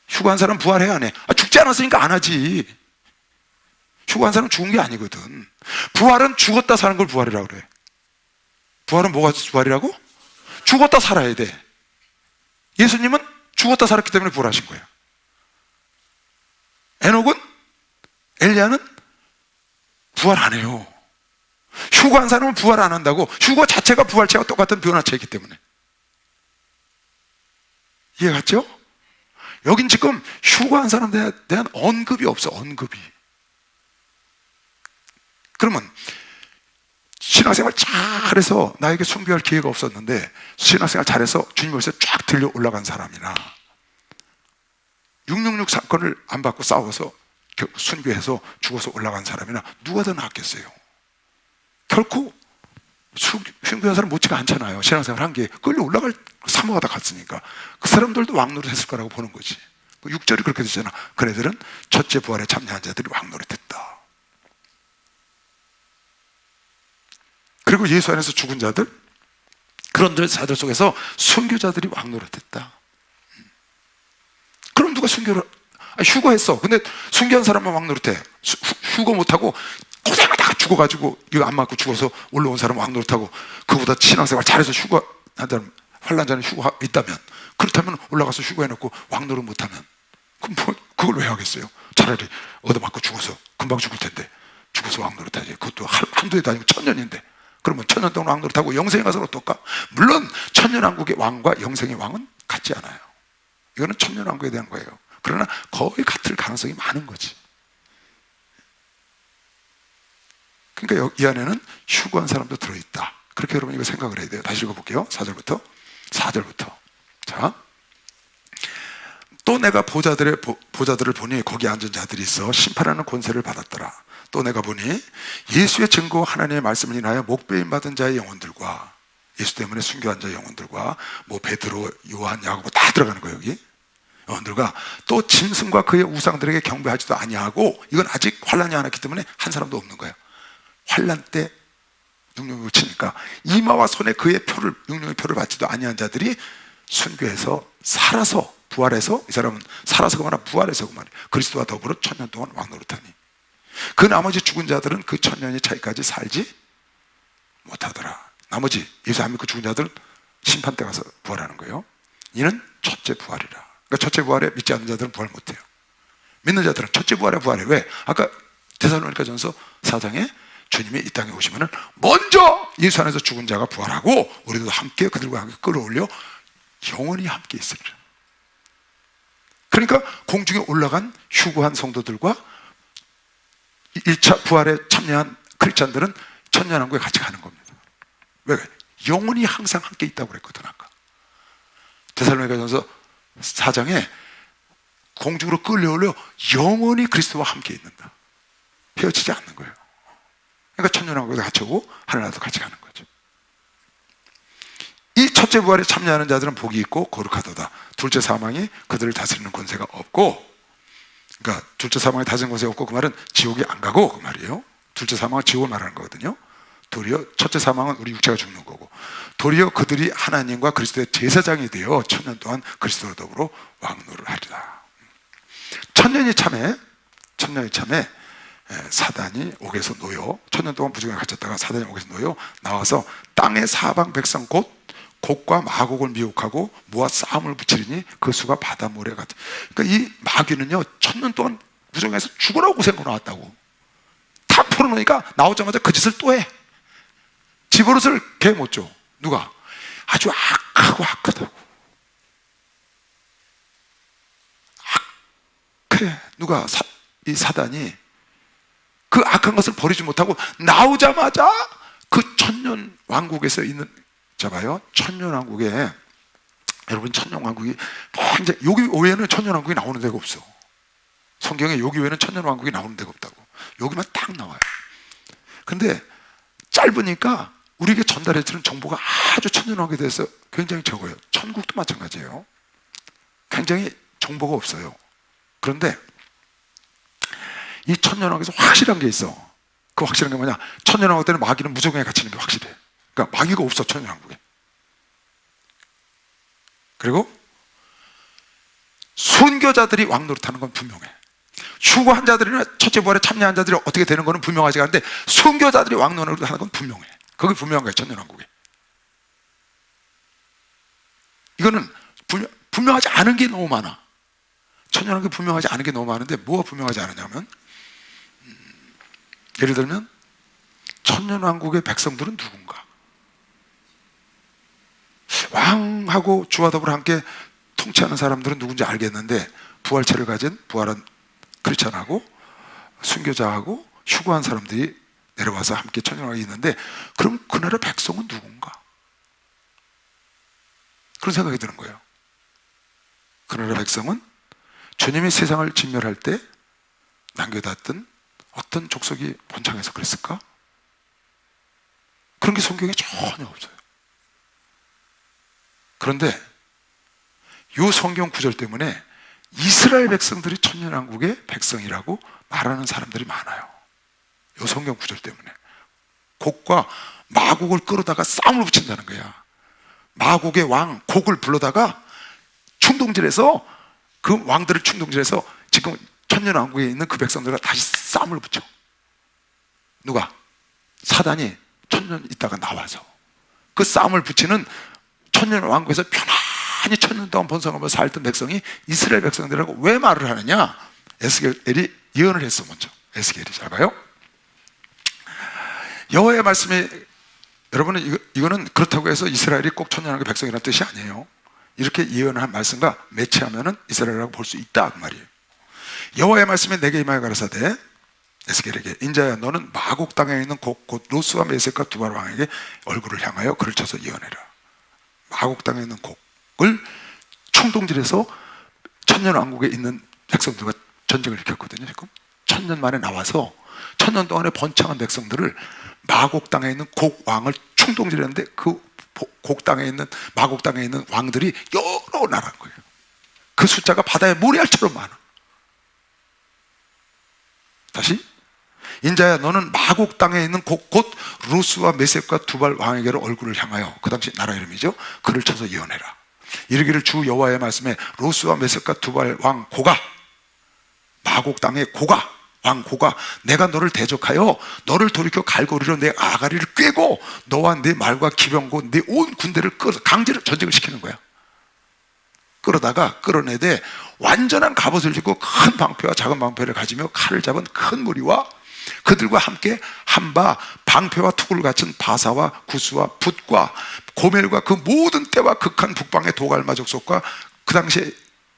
휴거한 사람은 부활해야 안 해? 죽지 않았으니까 안 하지. 휴거한 사람은 죽은 게 아니거든. 부활은 죽었다 사는 걸 부활이라고 그래. 부활은 뭐가 부활이라고? 죽었다 살아야 돼. 예수님은 죽었다 살았기 때문에 부활하신 거예요. 에녹은, 엘리야는 부활 안 해요. 휴거한 사람은 부활 안 한다고. 휴거 자체가 부활체와 똑같은 변화체이기 때문에. 이해갔죠? 여긴 지금 휴거한 사람들에 대한 언급이 없어. 언급이. 그러면 신앙생활 잘해서 나에게 순교할 기회가 없었는데 신앙생활 잘해서 주님 앞에서 쫙 들려 올라간 사람이나 666 사건을 안 받고 싸워서 순교해서 죽어서 올라간 사람이나 누가 더 낫겠어요? 결코 순교한 사람 못지가 않잖아요. 신앙생활 한 게 끌려 올라갈 사모하다 갔으니까 그 사람들도 왕노릇했을 거라고 보는 거지. 6절이 그렇게 되잖아. 그네들은 첫째 부활에 참여한 자들이 왕노릇했다. 그리고 예수 안에서 죽은 자들, 그런 자들 속에서 순교자들이 왕노릇했다. 그럼 누가 순교를, 휴거했어. 근데 순교한 사람만 왕노릇해. 휴거 못하고 고생을 다 죽어가지고 이거 안 맞고 죽어서 올라온 사람은 왕노릇하고, 그보다 신앙생활 잘해서 휴거한 사람, 환난자는 휴거 있다면, 그렇다면 올라가서 휴거해놓고 왕노릇 못하면 그럼 뭐 그걸 왜 하겠어요? 차라리 얻어맞고 죽어서 금방 죽을 텐데 죽어서 왕노릇하지. 그것도 한두 해도 아니고 천년인데. 그러면 천년 동안 왕노릇하고 영생에 가서는 어떨까? 물론 천년왕국의 왕과 영생의 왕은 같지 않아요. 이거는 천년왕국에 대한 거예요. 그러나 그러나 거의 같을 가능성이 많은 거지. 그러니까 이 안에는 휴거한 사람도 들어있다. 그렇게 여러분 이거 생각을 해야 돼요. 다시 읽어볼게요. 4절부터. 자, 또 내가 보자들을 보니 거기 앉은 자들이 있어 심판하는 권세를 받았더라. 또 내가 보니 예수의 증거 하나님의 말씀을 인하여 목배임 받은 자의 영혼들과 예수 때문에 순교한 자의 영혼들과 뭐 베드로, 요한, 야고보 다 들어가는 거예요. 여기 영혼들과 또 짐승과 그의 우상들에게 경배하지도 아니하고, 이건 아직 환란이 안 왔기 때문에 한 사람도 없는 거예요. 환란 때 육령을 치니까 이마와 손에 그의 표를, 육령의 표를 받지도 아니한 자들이 순교해서 살아서 부활해서, 이 사람은 살아서 그만하 부활해서 그만해 그리스도와 더불어 1000년 동안 왕노릇하니 그 나머지 죽은 자들은 그 1000년의 차이까지 살지 못하더라. 나머지 예수 안 믿고 죽은 자들은 심판 때 가서 부활하는 거예요. 이는 첫째 부활이라. 그러니까 첫째 부활에 믿지 않는 자들은 부활 못해요. 믿는 자들은 첫째 부활에 부활해. 왜? 아까 데살로니가전서 4장에 주님이 이 땅에 오시면은 먼저 예수 안에서 죽은 자가 부활하고 우리도 함께 그들과 함께 끌어올려 영원히 함께 있으리라. 그러니까 공중에 올라간 휴거한 성도들과 1차 부활에 참여한 크리스찬들은 천년왕국에 같이 가는 겁니다. 왜? 영원히 항상 함께 있다고 그랬거든. 아까 데살로니가전서 4장에 공중으로 끌려올려 영원히 그리스도와 함께 있는다. 헤어지지 않는 거예요. 그러니까 천년왕국에 같이 오고 하늘나라도 같이 가는 거죠. 이 첫째 부활에 참여하는 자들은 복이 있고 거룩하도다. 둘째 사망이 그들을 다스리는 권세가 없고, 그러니까 둘째 사망이 다스리는 권세가 없고, 그 말은 지옥에 안 가고 그 말이에요. 둘째 사망은 지옥을 말하는 거거든요. 도리어 첫째 사망은 우리 육체가 죽는 거고, 도리어 그들이 하나님과 그리스도의 제사장이 되어 1000년 동안 그리스도로 더불어 왕노를 하리라. 천년이 참에 사단이 옥에서 놓여 1000년 동안 부정에 갇혔다가 사단이 옥에서 놓여 나와서 땅의 사방 백성 곧 곡과 마곡을 미혹하고 모아 싸움을 붙이리니 그 수가 바닷모래 같아. 그러니까 이 마귀는요 1000년 동안 부정에서 죽으라고 고생하고 나왔다고. 다 풀어놓으니까 나오자마자 그 짓을 또 해. 집버릇을 개 못 줘. 누가? 아주 악하고 악하다고. 악해. 누가? 이 사단이 그 악한 것을 버리지 못하고 나오자마자 그 천년 왕국에서 있는, 봐요. 천년 왕국에, 여러분 천년 왕국이 굉장히, 여기 외에는 천년 왕국이 나오는 데가 없어. 성경에 여기 외에는 천년 왕국이 나오는 데가 없다고. 여기만 딱 나와요. 근데 짧으니까 우리에게 전달해주는 정보가 아주 천년 왕국에 대해서 굉장히 적어요. 천국도 마찬가지예요. 굉장히 정보가 없어요. 그런데 이 천년왕국에서 확실한 게 있어. 그 확실한 게 뭐냐? 천년왕국 때는 마귀는 무조건에 갇히는 게 확실해. 그러니까 마귀가 없어 천년왕국에. 그리고 순교자들이 왕노릇하는 건 분명해. 휴거한 자들이나 첫째 부활에 참여한 자들이 어떻게 되는 거는 분명하지 않은데 순교자들이 왕노릇하는 건 분명해. 그게 분명한 거야 천년왕국에. 이거는 분명하지 않은 게 너무 많아. 천년왕국에 분명하지 않은 게 너무 많은데 뭐가 분명하지 않으냐면, 예를 들면 천년왕국의 백성들은 누군가? 왕하고 주와 더불어 함께 통치하는 사람들은 누군지 알겠는데, 부활체를 가진 부활한 크리스찬하고 순교자하고 휴거한 사람들이 내려와서 함께 천년왕국에 있는데, 그럼 그 나라 백성은 누군가? 그런 생각이 드는 거예요. 그 나라 백성은 주님이 세상을 진멸할 때 남겨놨던 어떤 족속이 번창해서 그랬을까? 그런 게 성경에 전혀 없어요. 그런데 이 성경 구절 때문에 이스라엘 백성들이 천년왕국의 백성이라고 말하는 사람들이 많아요. 이 성경 구절 때문에. 곡과 마곡을 끌어다가 싸움을 붙인다는 거야. 마곡의 왕 곡을 불러다가 충동질해서, 그 왕들을 충동질해서 지금 천년왕국에 있는 그 백성들과 다시 싸움을 붙여. 누가? 사단이 천년 있다가 나와서 그 싸움을 붙이는 천년왕국에서 편안히 천년 동안 번성하면서 살던 백성이 이스라엘 백성들이라고 왜 말을 하느냐? 에스겔이 예언을 했어. 먼저 에스겔이. 잘 봐요. 여호와의 말씀이, 여러분은 이거는 그렇다고 해서 이스라엘이 꼭 천년왕국의 백성이라는 뜻이 아니에요. 이렇게 예언한 말씀과 매치하면은 이스라엘이라고 볼 수 있다 그 말이에요. 여호와의 말씀이 내게 임하여 가라사대 에스겔에게 인자야 너는 마곡 땅에 있는 곧 로스와 메섹과 두발 왕에게 얼굴을 향하여 글을 쳐서 예언해라. 마곡 땅에 있는 곡을 충동질해서 천년왕국에 있는 백성들과 전쟁을 일으켰거든요. 지금 천년 만에 나와서 천년 동안에 번창한 백성들을 마곡 땅에 있는 곡 왕을 충동질했는데 그 곡 땅에 있는 마곡 땅에 있는 왕들이 여러 나라인 거예요. 그 숫자가 바다의 모래알처럼 많아. 다시 인자야 너는 마곡 땅에 있는 곧 루스와 메섹과 두발 왕에게로 얼굴을 향하여, 그 당시 나라 이름이죠, 글을 쳐서 예언해라. 이르기를 주 여호와의 말씀에 루스와 메섹과 두발 왕 고가, 마곡 땅의 고가, 왕 고가, 내가 너를 대적하여 너를 돌이켜 갈고리로 내 아가리를 꿰고 너와 네 말과 기병고 네 온 군대를 강제로 전쟁을 시키는 거야. 끌어다가 끌어내되 완전한 갑옷을 입고 큰 방패와 작은 방패를 가지며 칼을 잡은 큰 무리와 그들과 함께 한바 방패와 투구를 갖춘 바사와 구스와 붓과 고멜과 그 모든 때와 극한 북방의 도갈마 족속과 그 당시에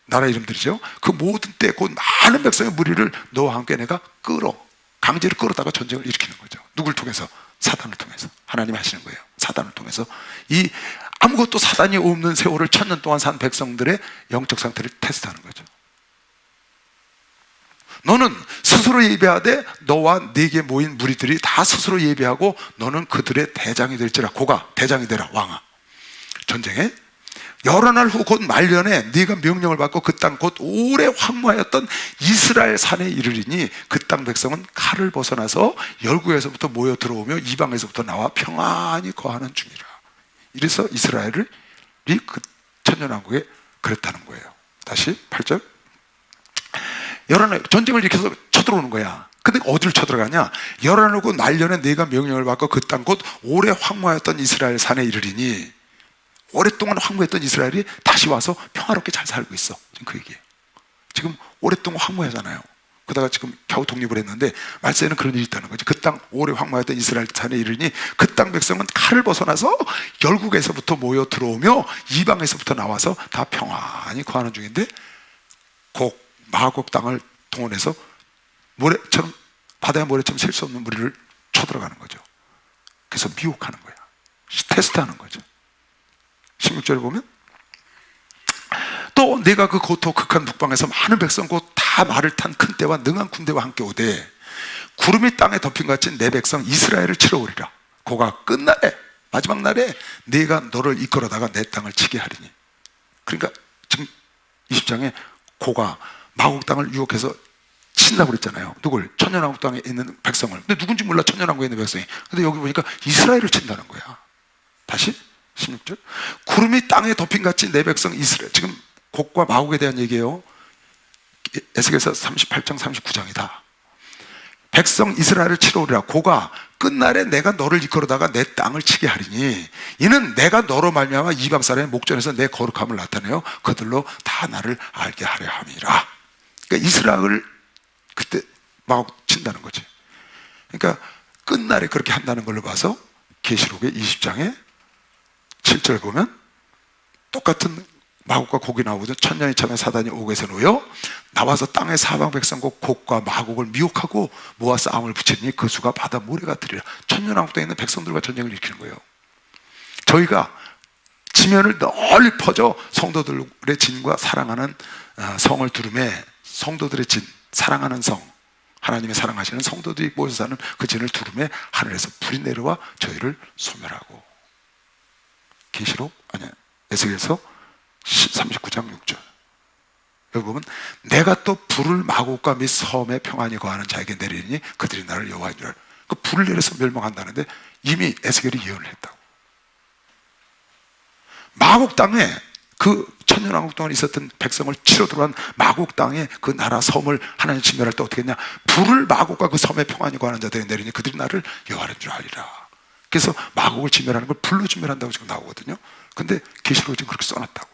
나라 이름들이죠. 그 모든 때 곧 많은 백성의 무리를 너와 함께 내가 강제로 끌어다가 전쟁을 일으키는 거죠. 누굴 통해서? 사단을 통해서. 하나님이 하시는 거예요. 사단을 통해서 이 아무것도 사단이 없는 세월을 천년 동안 산 백성들의 영적 상태를 테스트하는 거죠. 너는 스스로 예배하되 너와 네게 모인 무리들이 다 스스로 예배하고 너는 그들의 대장이 될지라. 고가 대장이 되라. 왕아. 전쟁에 여러 날 후 곧 말년에 네가 명령을 받고 그 땅 곧 오래 황무하였던 이스라엘 산에 이르리니 그 땅 백성은 칼을 벗어나서 열국에서부터 모여 들어오며 이방에서부터 나와 평안히 거하는 중이라. 이래서 이스라엘이 그 천년왕국에 그랬다는 거예요. 다시 8절. 여러 날 전쟁을 일으켜서 쳐들어오는 거야. 근데 어디를 쳐들어가냐? 여러 날 후 말년에 네가 명령을 받고 그 땅 곧 오래 황무하였던 이스라엘 산에 이르리니, 오랫동안 황무했던 이스라엘이 다시 와서 평화롭게 잘 살고 있어. 지금 그 얘기예요. 지금 오랫동안 황무하잖아요. 그러다가 지금 겨우 독립을 했는데 말세에는 그런 일이 있다는 거지. 그 땅 오래 황무했던 이스라엘 산에 이르니 그 땅 백성은 칼을 벗어나서 열국에서부터 모여 들어오며 이방에서부터 나와서 다 평안히 거하는 중인데 마곡 땅을 동원해서 모래처럼, 바다의 모래처럼 셀 수 없는 무리를 쳐들어가는 거죠. 그래서 미혹하는 거야. 테스트하는 거죠. 16절에 보면 또 내가 그 고토 극한 북방에서 많은 백성 곧 다 말을 탄 큰 떼와 능한 군대와 함께 오되 구름이 땅에 덮인 것 같이 내 백성 이스라엘을 치러 오리라. 고가 끝날에 마지막 날에 내가 너를 이끌어다가 내 땅을 치게 하리니. 그러니까 지금 20장에 고가 마곡 땅을 유혹해서 친다고 그랬잖아요. 누굴? 천년왕국 땅에 있는 백성을. 근데 누군지 몰라, 천년왕국에 있는 백성이. 근데 여기 보니까 이스라엘을 친다는 거야. 다시 16절. 구름이 땅에 덮인 같이 내 백성 이스라엘. 지금 곡과 마곡에 대한 얘기예요. 에스겔서 38장 39장이다. 백성 이스라엘을 치러 오리라. 고가 끝날에 내가 너를 이끌어다가 내 땅을 치게 하리니 이는 내가 너로 말미암아 이방 사람의 목전에서 내 거룩함을 나타내어 그들로 다 나를 알게 하려 함이라. 그러니까 이스라엘을 그때 마곡 친다는 거지. 그러니까 끝날에 그렇게 한다는 걸로 봐서 계시록의 20장에 7절 보면 똑같은 마곡과 곡이 나오거든. 천년이 차면 사단이 옥에서 놓여 나와서 땅의 사방 백성과 곡과 마곡을 미혹하고 모아 싸움을 붙이니 그 수가 바다 모래가 되리라. 천년왕국에 있는 백성들과 전쟁을 일으키는 거예요. 저희가 지면을 널리 퍼져 성도들의 진과 사랑하는 성을 두름에, 성도들의 진, 사랑하는 성, 하나님의 사랑하시는 성도들이 모여서 사는 그 진을 두름에 하늘에서 불이 내려와 저희를 소멸하고. 계시록 아니야 에스겔서 39장 6절. 여기 보면 내가 또 불을 마곡과 및 섬에 평안히 거하는 자에게 내리니 그들이 나를 여호와인 줄 알아. 그 불을 내려서 멸망한다는데 이미 에스겔이 예언을 했다고. 마곡 땅에 그 천년왕국 동안 있었던 백성을 치러 들어간 마곡 땅에 그 나라 섬을 하나님 진멸할 때 어떻게 했냐? 불을 마곡과 그 섬에 평안히 거하는 자들에게 내리니 그들이 나를 여호와인 줄 알리라. 그래서 마곡을 진멸하는 걸 불로 진멸한다고 지금 나오거든요. 근데 계시록에 지금 그렇게 써놨다고.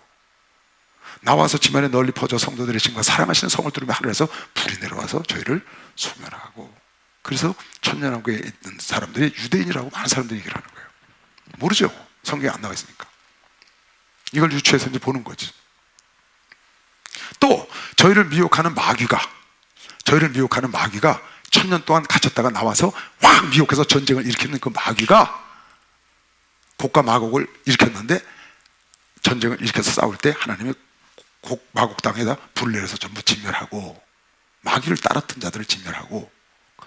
나와서 지면에 널리 퍼져 성도들의 진과 사랑하시는 성을 두르며 하늘에서 불이 내려와서 저희를 소멸하고. 그래서 천년왕국에 있는 사람들이 유대인이라고 많은 사람들이 얘기를 하는 거예요. 모르죠. 성경에 안 나와 있으니까. 이걸 유추해서 이제 보는 거지. 또 저희를 미혹하는 마귀가 1000년 동안 갇혔다가 나와서 확 미혹해서 전쟁을 일으키는 그 마귀가 곡과 마곡을 일으켰는데, 전쟁을 일으켜서 싸울 때 하나님이 마곡 땅에다 불을 내려서 전부 진멸하고, 마귀를 따랐던 자들을 진멸하고,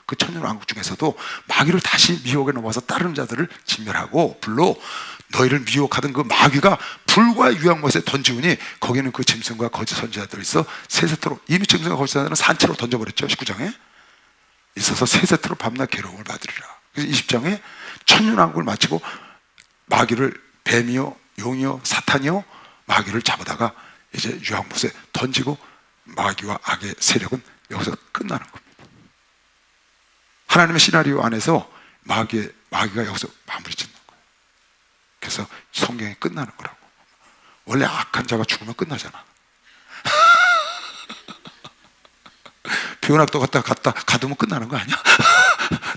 그 천년왕국 중에서도 마귀를 다시 미혹에 넘어서 따르는 자들을 진멸하고, 불로 너희를 미혹하던 그 마귀가 불과 유황못에 던지우니 거기는 그 짐승과 거짓 선지자들이 있어 세세토록, 이미 짐승과 거짓 선지자들은 산채로 던져버렸죠. 19장에 있어서 세세토록 밤낮 괴로움을 받으리라. 그래서 20장에 천년왕국을 마치고 마귀를, 뱀이요 용이요 사탄이요 마귀를 잡아다가 이제 유황못에 던지고, 마귀와 악의 세력은 여기서 끝나는 겁니다. 하나님의 시나리오 안에서 마귀가 여기서 마무리 짓는 거예요. 그래서 성경이 끝나는 거라고. 원래 악한 자가 죽으면 끝나잖아. 변학도 갖다 가두면 끝나는 거 아니야?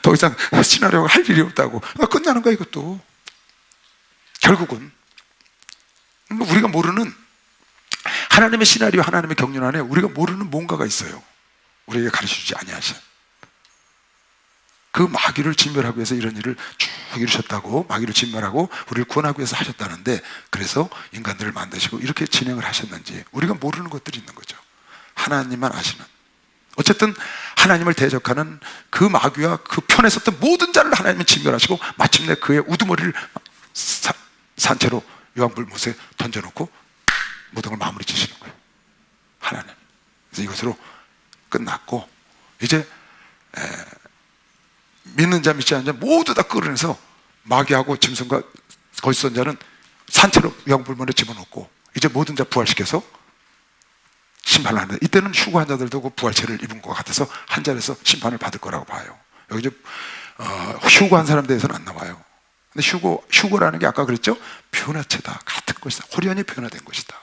더 이상 시나리오가 할 일이 없다고. 그러니까 끝나는 거야, 이것도. 결국은 우리가 모르는 하나님의 시나리오, 하나님의 경륜 안에 우리가 모르는 뭔가가 있어요. 우리에게 가르쳐주지 아니하신 그 마귀를 진멸하기 위해서 이런 일을 쭉 이루셨다고, 마귀를 진멸하고 우리를 구원하기 위해서 하셨다는데, 그래서 인간들을 만드시고 이렇게 진행을 하셨는지 우리가 모르는 것들이 있는 거죠. 하나님만 아시는. 어쨌든 하나님을 대적하는 그 마귀와 그 편에 섰던 모든 자를 하나님은 진멸하시고 마침내 그의 우두머리를 산채로 유황불못에 던져놓고 모든 걸 마무리 지시는 거예요, 하나님. 그래서 이것으로 끝났고, 이제 믿는 자 믿지 않는 자 모두 다 끌어내서 마귀하고 짐승과 거짓 선자는 산채로 유황불못에 집어넣고 이제 모든 자 부활시켜서 심판을 하는데, 이때는 휴거한 자들도 그 부활체를 입은 것 같아서 한 자리에서 심판을 받을 거라고 봐요. 여기 이제 휴거한 사람 대해서는 안 나와요. 근데 휴거라는 게 아까 그랬죠? 변화체다, 같은 것이다, 호련히 변화된 것이다.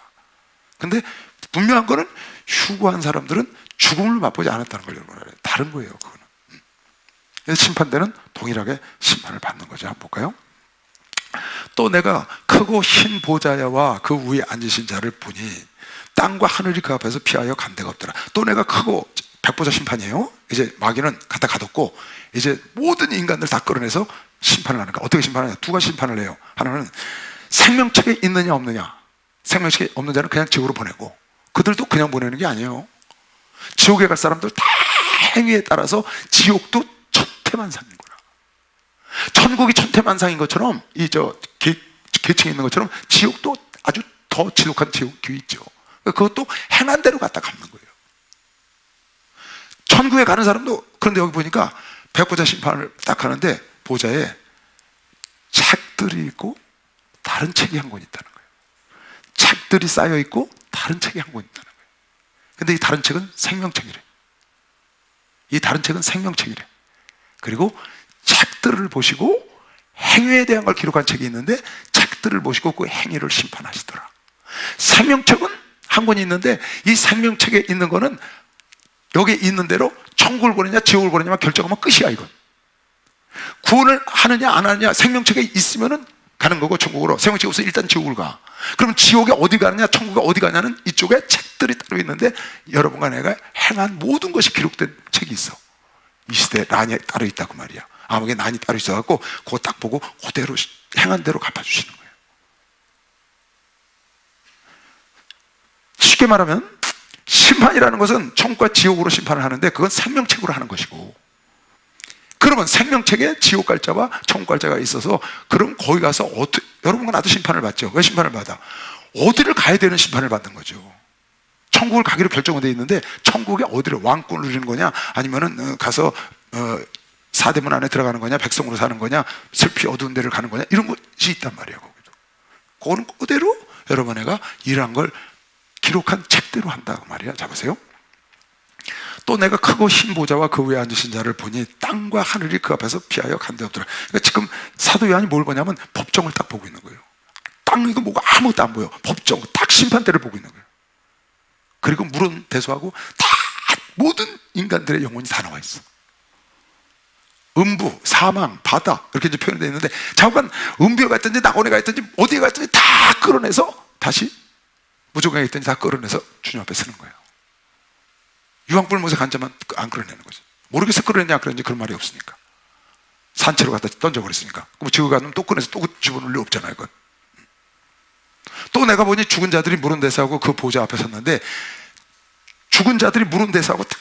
근데 분명한 거는 휴거한 사람들은 죽음을 맛보지 않았다는 걸 여러분 알아요. 다른 거예요, 그거는. 그래서 심판대는 동일하게 심판을 받는 거죠. 한번 볼까요? 또 내가 크고 흰 보좌와 그 위에 앉으신 자를 보니 땅과 하늘이 그 앞에서 피하여 간 데가 없더라. 또 내가 크고, 백보자 심판이에요. 이제 마귀는 갖다 가뒀고 이제 모든 인간들 다 끌어내서 심판을 하는 거야. 어떻게 심판하냐? 두 가지 심판을 해요. 하나는 생명책에 있느냐 없느냐. 생명책에 없는 자는 그냥 지옥으로 보내고, 그들도 그냥 보내는 게 아니에요. 지옥에 갈 사람들 다 행위에 따라서 지옥도 천태만상인 거라. 천국이 천태만상인 것처럼 계층에 있는 것처럼 지옥도 아주 더 지독한 지옥이 있죠. 그것도 행한 대로 갖다 갚는 거예요. 천국에 가는 사람도, 그런데 여기 보니까 백보자 심판을 딱 하는데 보좌에 책들이 있고 다른 책이 한 권 있다는 거예요. 책들이 쌓여 있고 다른 책이 한 권 있다는 거예요. 근데 이 다른 책은 생명책이래. 이 다른 책은 생명책이래. 그리고 책들을 보시고 행위에 대한 걸 기록한 책이 있는데 책들을 보시고 그 행위를 심판하시더라. 생명책은 한 권이 있는데 이 생명책에 있는 거는 여기 있는 대로 천국을 보내냐 지옥을 보내냐만 결정하면 끝이야. 이건 구원을 하느냐 안 하느냐, 생명책에 있으면은 가는 거고 천국으로, 생명책이 없어 일단 지옥을 가. 그러면 지옥에 어디 가느냐 천국에 어디 가냐는 이쪽에 책들이 따로 있는데 여러분과 내가 행한 모든 것이 기록된 책이 있어. 이 시대에 난이 따로 있다고 말이야. 암흑에 난이 따로 있어갖고 그거 딱 보고 그대로 행한 대로 갚아주시는 거예요. 쉽게 말하면 심판이라는 것은 천국과 지옥으로 심판을 하는데 그건 생명책으로 하는 것이고, 그러면 생명책에 지옥 갈 자와 천국 갈 자가 있어서 그럼 거기 가서 여러분과 나도 심판을 받죠. 왜 심판을 받아? 어디를 가야 되는 심판을 받는 거죠. 천국을 가기로 결정돼 있는데 천국에 어디를, 왕권을 누리는 거냐 아니면은 가서 사대문 안에 들어가는 거냐, 백성으로 사는 거냐, 슬피 어두운 데를 가는 거냐, 이런 것이 있단 말이에요. 거기도 그거는 그대로 여러분 애가 일한 걸 기록한 책대로 한다고 말이야. 자 보세요. 또 내가 크고 흰 보좌와 그 위에 앉으신 자를 보니 땅과 하늘이 그 앞에서 피하여 간 데 없더라. 그러니까 지금 사도 요한이 뭘 보냐면 법정을 딱 보고 있는 거예요. 땅 이거 뭐가 아무것도 안 보여. 법정 딱 심판대를 보고 있는 거예요. 그리고 물은 대소하고 다 모든 인간들의 영혼이 다 나와 있어. 음부, 사망, 바다 이렇게 이제 표현되어 있는데, 잠깐 음부에 갔든지 낙원에 갔든지 어디에 갔든지 다 끌어내서 다시 무조건에 있더니 다 끌어내서 주님 앞에 서는 거예요. 유황불못에 간자만 안 끌어내는 거죠. 모르겠어 끌어내냐 안 끌어내냐 그런 말이 없으니까. 산채로 갖다 던져버렸으니까. 그럼 지고 가면 또 꺼내서 또 집어넣을 리 없잖아요. 그건. 또 내가 보니 죽은 자들이 물은 데서하고 그 보좌 앞에 섰는데, 죽은 자들이 물은 데서하고 다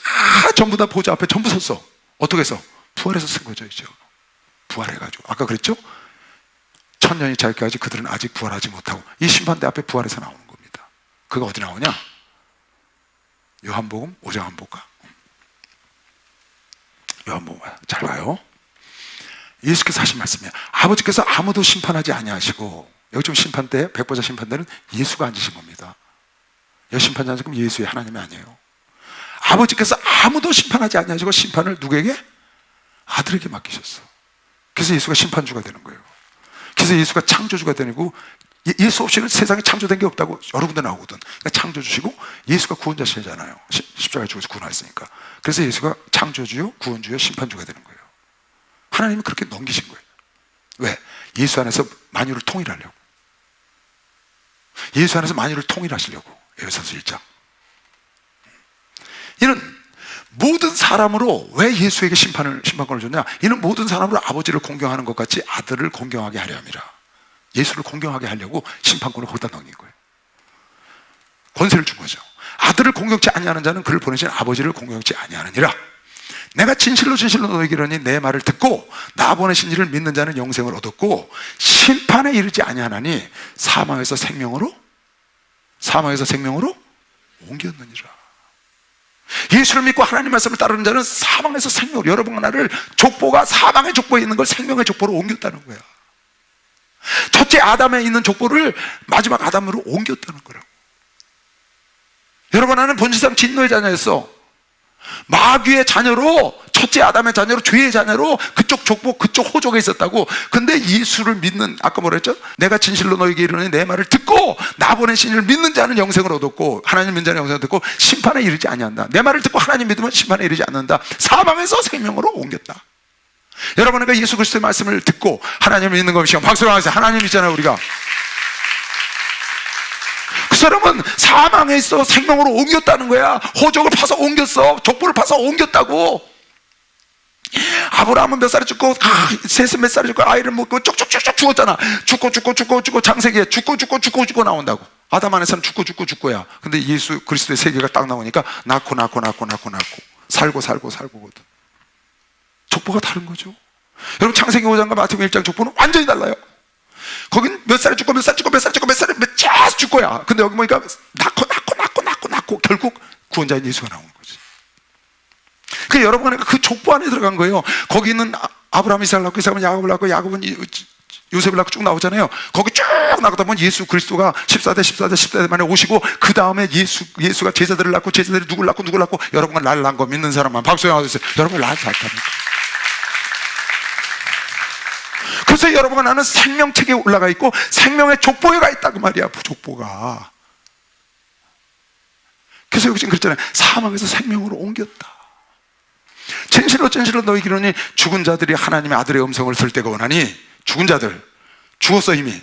전부 다 보좌 앞에 전부 섰어. 어떻게 해서? 부활해서 쓴 거죠. 이제 부활해가지고, 아까 그랬죠? 천년이 차기까지 그들은 아직 부활하지 못하고, 이 심판대 앞에 부활해서 나오는 겁니다. 그거 어디 나오냐? 요한복음 5장 한번 볼까? 요한복음 잘 봐요. 예수께서 하신 말씀이야. 아버지께서 아무도 심판하지 아니하시고, 여기 지금 심판대, 백보자 심판대는 예수가 앉으신 겁니다. 여기 심판자는 지금 예수의 하나님이 아니에요. 아버지께서 아무도 심판하지 아니하시고 심판을 누구에게? 아들에게 맡기셨어. 그래서 예수가 심판주가 되는 거예요. 그래서 예수가 창조주가 되고, 예수 없이는 세상에 창조된 게 없다고 여러 군데 나오거든. 그러니까 창조주시고 예수가 구원자시잖아요. 십자가에 죽어서 구원하셨으니까. 그래서 예수가 창조주요, 구원주요, 심판주가 되는 거예요. 하나님이 그렇게 넘기신 거예요. 왜? 예수 안에서 만유를 통일하려고. 예수 안에서 만유를 통일하시려고. 에베소서 1장. 이는 모든 사람으로, 왜 예수에게 심판권을 줬냐? 이는 모든 사람으로 아버지를 공경하는 것 같이 아들을 공경하게 하려 함이라. 예수를 공경하게 하려고 심판권을 거기다 넘긴 거예요. 권세를 준 거죠. 아들을 공경치 아니하는 자는 그를 보내신 아버지를 공경치 아니하느니라. 내가 진실로 진실로 너에게 이르니 내 말을 듣고 나 보내신 이를 믿는 자는 영생을 얻었고 심판에 이르지 아니하나니 사망에서 생명으로 옮겼느니라. 예수를 믿고 하나님 말씀을 따르는 자는 사망에서 생명으로, 여러분 나를 족보가 사망의 족보에 있는 걸 생명의 족보로 옮겼다는 거야. 첫째 아담에 있는 족보를 마지막 아담으로 옮겼다는 거라고. 여러분, 나는 본질상 진노의 자녀였어. 마귀의 자녀로, 첫째 아담의 자녀로, 죄의 자녀로 그쪽 족보, 그쪽 호족에 있었다고. 근데 예수를 믿는, 아까 뭐라 했죠? 내가 진실로 너에게 이르니 내 말을 듣고 나 보내신 이를 믿는 자는 영생을 얻었고, 하나님 믿는 자는 영생을 얻었고 심판에 이르지 아니한다. 내 말을 듣고 하나님 믿으면 심판에 이르지 않는다. 사망에서 생명으로 옮겼다. 여러분, 그러니까 예수 그리스도의 말씀을 듣고 하나님을 믿는 것이, 박수를 하세요. 하나님 있잖아요, 우리가. 그 사람은 사망에 있어 생명으로 옮겼다는 거야. 호적을 파서 옮겼어. 족보를 파서 옮겼다고. 아브라함은 몇 살에 죽고, 셋은 몇 살에 죽고, 아이를 먹고 쭉쭉쭉쭉 죽었잖아. 죽고 창세기에 죽고 나온다고. 아담 안에서는 죽고야. 근데 예수 그리스도의 세계가 딱 나오니까 낳고 살고거든. 족보가 다른 거죠. 여러분, 창세기 5장과 마태복음 1장 족보는 완전히 달라요. 거긴 몇 살에 죽고 계속 죽고야. 근데 여기 보니까 낳고 결국 구원자인 예수가 나오는 거지. 그 여러분, 그 족보 안에 들어간 거예요. 거기는 아브라함이 이삭을 낳고, 이삭은 야곱을 낳고, 야곱은 요셉을 낳고 쭉 나오잖아요. 거기 쭉 나가다 보면 예수 그리스도가 14대 만에 오시고, 그 다음에 예수가 제자들을 낳고, 제자들이 누굴 낳고 여러분과 나를 낳은 거 믿는 사람만 박수 한번 주세요. 여러분 나한테 낳다니까. 그래서 여러분과 나는 생명책에 올라가 있고 생명의 족보에 가 있다 그 말이야. 족보가. 그래서 여기 지금 그랬잖아요. 사망에서 생명으로 옮겼다. 진실로 너희에게 이르니 죽은 자들이 하나님의 아들의 음성을 들을 때가 오나니. 죽은 자들 죽었어. 이미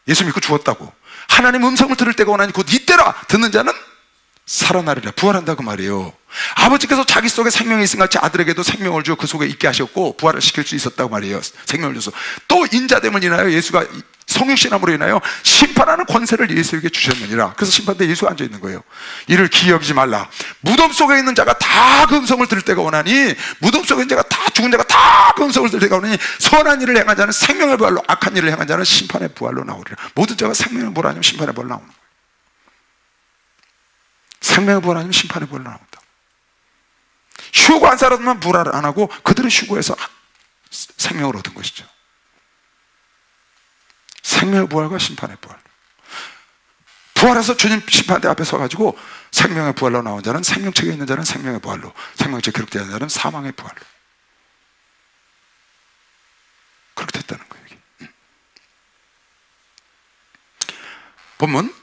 예수 믿고 죽었다고. 하나님 음성을 들을 때가 오나니 곧 이때라. 듣는 자는 살아나리라. 부활한다 그 말이에요. 아버지께서 자기 속에 생명이 있은 같이 아들에게도 생명을 주어 그 속에 있게 하셨고 부활을 시킬 수 있었다고 말이에요. 생명을 줘서. 또 인자됨을 인하여 예수가 성육신함으로 인하여 심판하는 권세를 예수에게 주셨느니라. 그래서 심판대에 예수가 앉아있는 거예요. 이를 기억이지 말라. 무덤 속에 있는 자가 다 그 음성을 들을 때가 오나니, 무덤 속에 있는 자가 다, 죽은 자가 다 그 음성을 들을 때가 오나니 선한 일을 행한 자는 생명의 부활로, 악한 일을 행한 자는 심판의 부활로 나오리라. 모든 자가 생명의 부활 아니면 심판의 부활로 나오는 거예요. 생명의 부활 아니면 심판의 부활로 나온다. 휴거한 사람만 부활을 안 하고 그들은 휴거해서 생명을 얻은 것이죠. 생명의 부활과 심판의 부활. 부활해서 주님 심판대 앞에 서가지고 생명의 부활로 나온 자는, 생명책에 있는 자는 생명의 부활로, 생명책에 기록되어 있는 자는 사망의 부활로. 그렇게 됐다는 거예요. 본문,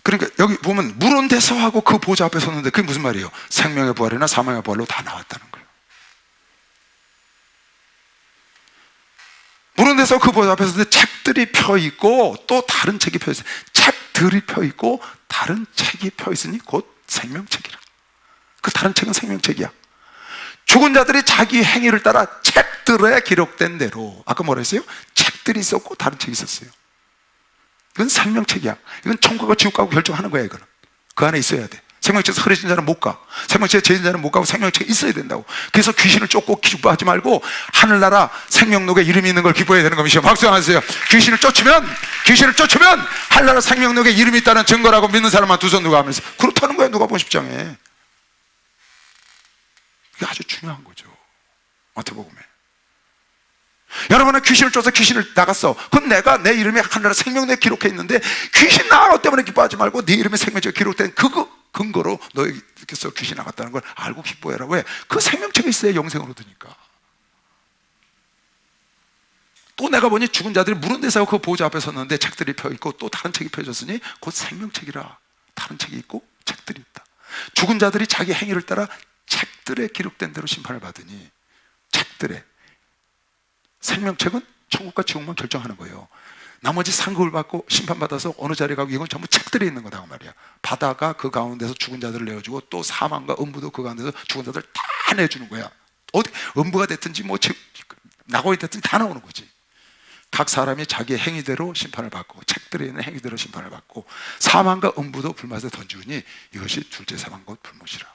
그러니까 여기 보면 물은 데서 하고 그 보좌 앞에 섰는데 그게 무슨 말이에요? 생명의 부활이나 사망의 부활로 다 나왔다는 거예요. 물은 데서 그 보좌 앞에 섰는데 책들이 펴 있고 또 다른 책이 펴 있어요. 책 들이 펴 있고 다른 책이 펴 있으니 곧 생명책이라. 그 다른 책은 생명책이야. 죽은 자들이 자기 행위를 따라 책들에 기록된 대로, 아까 뭐라 했어요? 책들이 있었고 다른 책이 있었어요. 이건 생명책이야. 이건 천국과 지옥 가고 결정하는 거야. 이거는 그 안에 있어야 돼. 생명책에서 흐려진 자는 못 가. 생명책에 죄진 자는 못 가고 생명책에 있어야 된다고. 그래서 귀신을 쫓고 기뻐하지 말고 하늘나라 생명록에 이름이 있는 걸 기뻐해야 되는 겁니다. 박수 한번 하세요. 귀신을 쫓으면 하늘나라 생명록에 이름이 있다는 증거라고 믿는 사람만 두 손 누가 하면서 그렇다는 거야. 누가복음 10장에. 이게 아주 중요한 거죠. 마태복음에. 여러분은 귀신을 쫓아서 귀신을 나갔어. 그건 내가 내 이름이 하늘나라 생명록에 기록해 있는데 귀신 나가는 것 때문에 기뻐하지 말고 네 이름이 생명책에 기록된 그거 근거로 너에게서 귀신 나갔다는 걸 알고 기뻐해라. 왜? 그 생명책에 있어야 영생을 얻으니까. 또 내가 보니 죽은 자들이 무른 데서 그 보좌 앞에 섰는데 책들이 펴있고 또 다른 책이 펴졌으니 곧 생명책이라. 다른 책이 있고 책들이 있다. 죽은 자들이 자기 행위를 따라 책들에 기록된 대로 심판을 받으니, 책들에. 생명책은 천국과 지옥만 결정하는 거예요. 나머지 상급을 받고 심판받아서 어느 자리에 가고 이건 전부 책들에 있는 거다 그 말이야. 바다가 그 가운데서 죽은 자들을 내어주고 또 사망과 음부도 그 가운데서 죽은 자들을 다 내주는 거야. 어디 음부가 됐든지 뭐 낙원이 됐든지 다 나오는 거지. 각 사람이 자기의 행위대로 심판을 받고 책들에 있는 행위대로 심판을 받고 사망과 음부도 불맛에 던지우니 이것이 둘째 사망과 불못이라.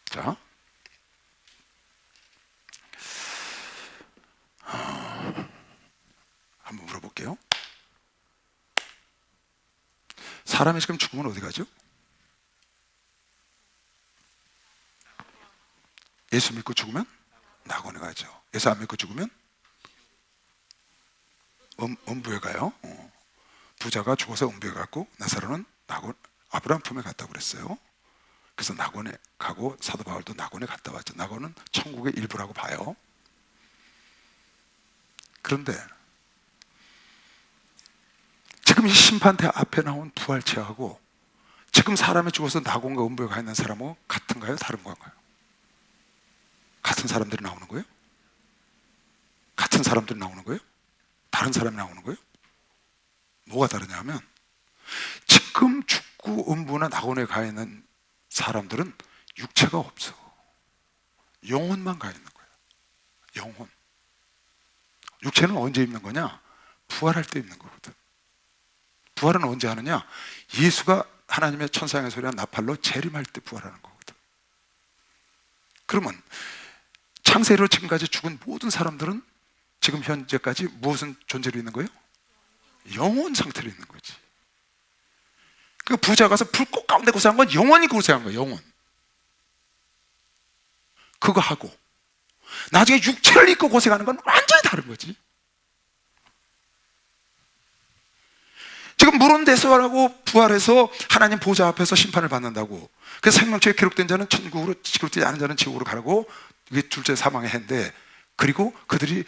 자, 한번 물어볼게요. 사람이 지금 죽으면 어디 가죠? 예수 믿고 죽으면 낙원에 가죠. 예수 안 믿고 죽으면 음부에 가요. 부자가 죽어서 음부에 갔고 나사로는 낙원, 아브라함 품에 갔다고 그랬어요. 그래서 낙원에 가고 사도 바울도 낙원에 갔다 왔죠. 낙원은 천국의 일부라고 봐요. 그런데 지금 이 심판대 앞에 나온 부활체하고 지금 사람이 죽어서 낙원과 음부에 가 있는 사람하고 같은가요? 다른 건가요? 같은 사람들이 나오는 거예요? 같은 사람들이 나오는 거예요? 다른 사람이 나오는 거예요? 뭐가 다르냐면 지금 죽고 음부나 낙원에 가 있는 사람들은 육체가 없어. 영혼만 가 있는 거예요. 영혼. 육체는 언제 입는 거냐? 부활할 때 입는 거거든. 부활은 언제 하느냐? 예수가 하나님의 천상의 소리와 나팔로 재림할 때 부활하는 거거든. 그러면 창세로 지금까지 죽은 모든 사람들은 지금 현재까지 무엇은 존재로 있는 거예요? 영혼 상태로 있는 거지. 그 부자 가서 불꽃 가운데 고생한 건 영원히 고생한 거예요. 영원. 그거 하고 나중에 육체를 입고 고생하는 건 완전히 다른 거지. 지금 물은 대수하라고 부활해서 하나님 보좌 앞에서 심판을 받는다고. 그래서 생명책에 기록된 자는 천국으로, 기록되지 않은 자는 지옥으로 가라고. 이게 둘째 사망의 해인데, 그리고 그들이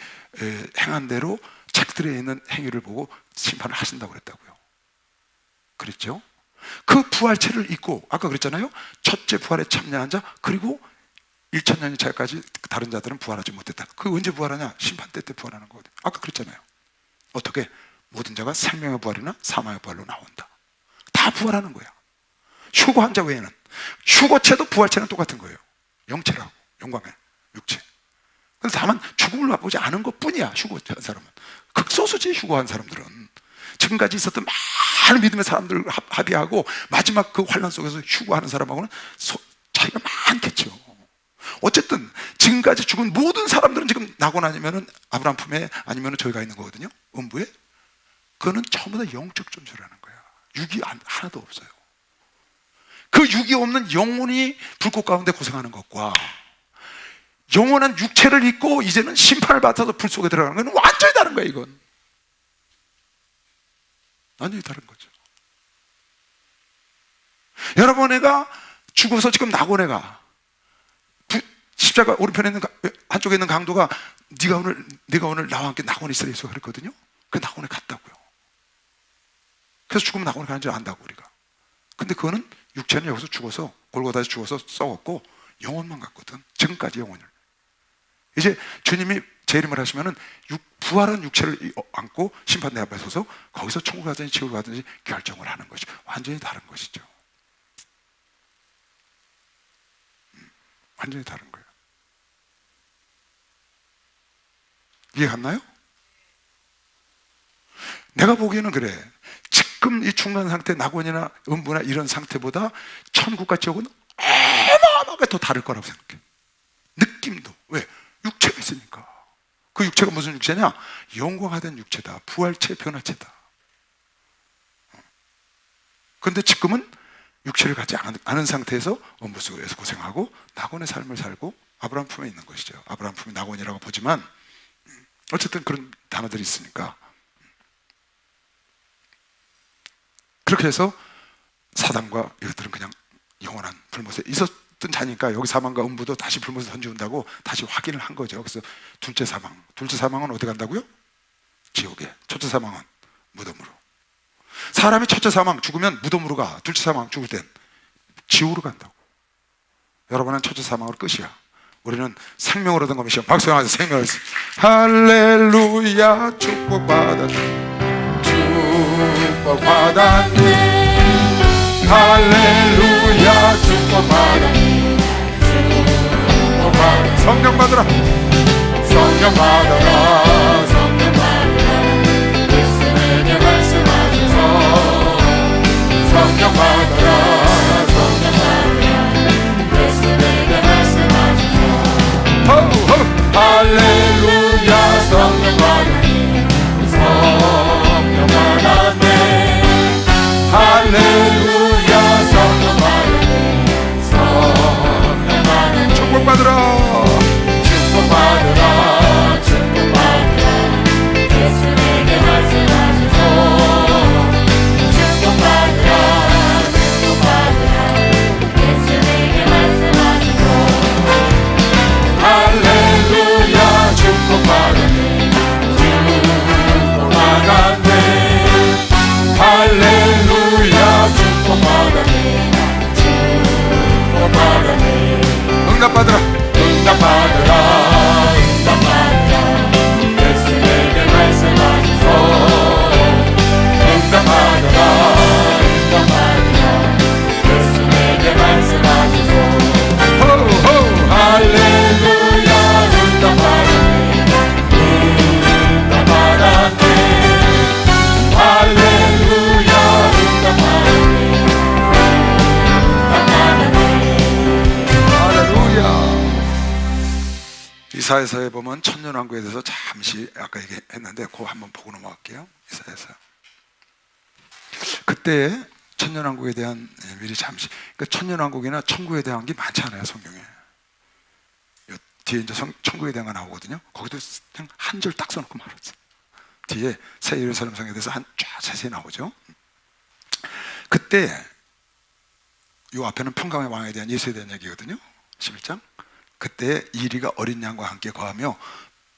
행한 대로 책들에 있는 행위를 보고 심판을 하신다고 그랬다고요. 그랬죠? 그 부활체를 입고 아까 그랬잖아요. 첫째 부활에 참여한 자, 그리고 1000년이 차까지 다른 자들은 부활하지 못했다. 그 언제 부활하냐? 심판대 때 부활하는 거거든요. 아까 그랬잖아요. 어떻게? 모든 자가 생명의 부활이나 사망의 부활로 나온다. 다 부활하는 거야. 휴거한 자 외에는. 휴거체도 부활체는 똑같은 거예요. 영체라고. 영광의 육체. 그래서 다만 죽음을 맛보지 않은 것 뿐이야. 휴거한 사람은. 극소수지. 휴거한 사람들은 지금까지 있었던 많은 믿음의 사람들 합의하고 마지막 그 환란 속에서 휴거하는 사람하고는 차이가 많겠죠. 어쨌든 지금까지 죽은 모든 사람들은 지금 낙원 아니면은 아브라함 품에 아니면은 저희가 있는 거거든요. 음부에. 그거는 전부 다 영적 존재라는 거야. 육이 하나도 없어요. 그 육이 없는 영혼이 불꽃 가운데 고생하는 것과 영원한 육체를 입고 이제는 심판을 받아서 불 속에 들어가는 건 완전히 다른 거야. 이건 완전히 다른 거죠. 여러분, 애가 죽어서 지금 낙원에 가. 십자가 오른편에 있는 한쪽에 있는 강도가 네가 오늘 나와 함께 낙원에 있으라 해서 그랬거든요. 그 낙원에 갔다고요. 그래서 죽으면 낙원에 가는 줄 안다고 우리가. 근데 그거는 육체는 여기서 죽어서 골고다에서 죽어서 썩었고 영혼만 갔거든. 지금까지 영혼을. 이제 주님이 재림을 하시면은 부활한 육체를 안고 심판대 앞에 서서 거기서 천국 가든지 지옥을 가든지 결정을 하는 것이 완전히 다른 것이죠. 완전히 다른 거예요. 이해 갔나요? 내가 보기에는 그래. 지금 이 중간 상태, 낙원이나 음부나 이런 상태보다 천국과 지옥은 어마어마하게 더 다를 거라고 생각해. 느낌도. 왜? 육체가 있으니까. 그 육체가 무슨 육체냐? 영광화된 육체다. 부활체, 변화체다. 그런데 지금은 육체를 갖지 않은 상태에서 음부 속에서 고생하고 낙원의 삶을 살고 아브라함 품에 있는 것이죠. 아브라함 품이 낙원이라고 보지만 어쨌든 그런 단어들이 있으니까. 그렇게 해서 사단과 이것들은 그냥 영원한 불못에 있었던 자니까 여기 사망과 음부도 다시 불못에 던져온다고 다시 확인을 한 거죠. 그래서 둘째 사망은 어디 간다고요? 지옥에. 첫째 사망은 무덤으로. 사람이 첫째 사망 죽으면 무덤으로 가. 둘째 사망 죽을 땐 지옥으로 간다고. 여러분은 첫째 사망으로 끝이야. 우리는 생명을 얻은 것이요. 박수 한번 하세요. 생명을. 할렐루야. 축복받았네. 축복받았네. 할렐루야. 축복받았네. 축복받았네. 성령 받으라. 성령 받아라. 성령 받아라. 예수에게 말씀하셔서 성령 받아라. 성령 받아라. 예수에게 말씀하셔서 할렐루야. 성령 받았네. 성령 받았네. 할렐루야. 성령 받았네. 성령 받았네. 축복받으라. 축복받으라. 축복받으라. 예수에게 말씀하셔서 축복받으라. 축복받으라. 예수에게 말씀하셔서 할렐루야. 축복받았네. 축복받았네. 할렐루야. 축복받았네. 축복받았네. 응답받으라. 응답받으라. 응답받으라. 예수에게 말씀하셔서 응답받으라. 응답받으라. 예수에게 말씀하셔서 할렐루야. 응답받았네. 응답받았네. 할렐루야. 응답받았네. 할렐루야. 이사야서에 보면 천년왕국에 대해서 잠시 아까 얘기했는데 그거 한번 보고 넘어갈게요. 이사야서. 그때 천년왕국에 대한 미리 잠시. 그러니까 천년왕국이나 천국에 대한 게 많지 않아요, 성경에. 뒤에 이제 천국에 대한 거 나오거든요. 거기도 그냥 한 줄 딱 써놓고 말았어요. 뒤에 새 예루살렘 성에 대해서 쫙 자세히 나오죠. 그때 요 앞에는 평강의 왕에 대한 예수에 대한 얘기거든요. 11장. 그때 이리가 어린 양과 함께 거하며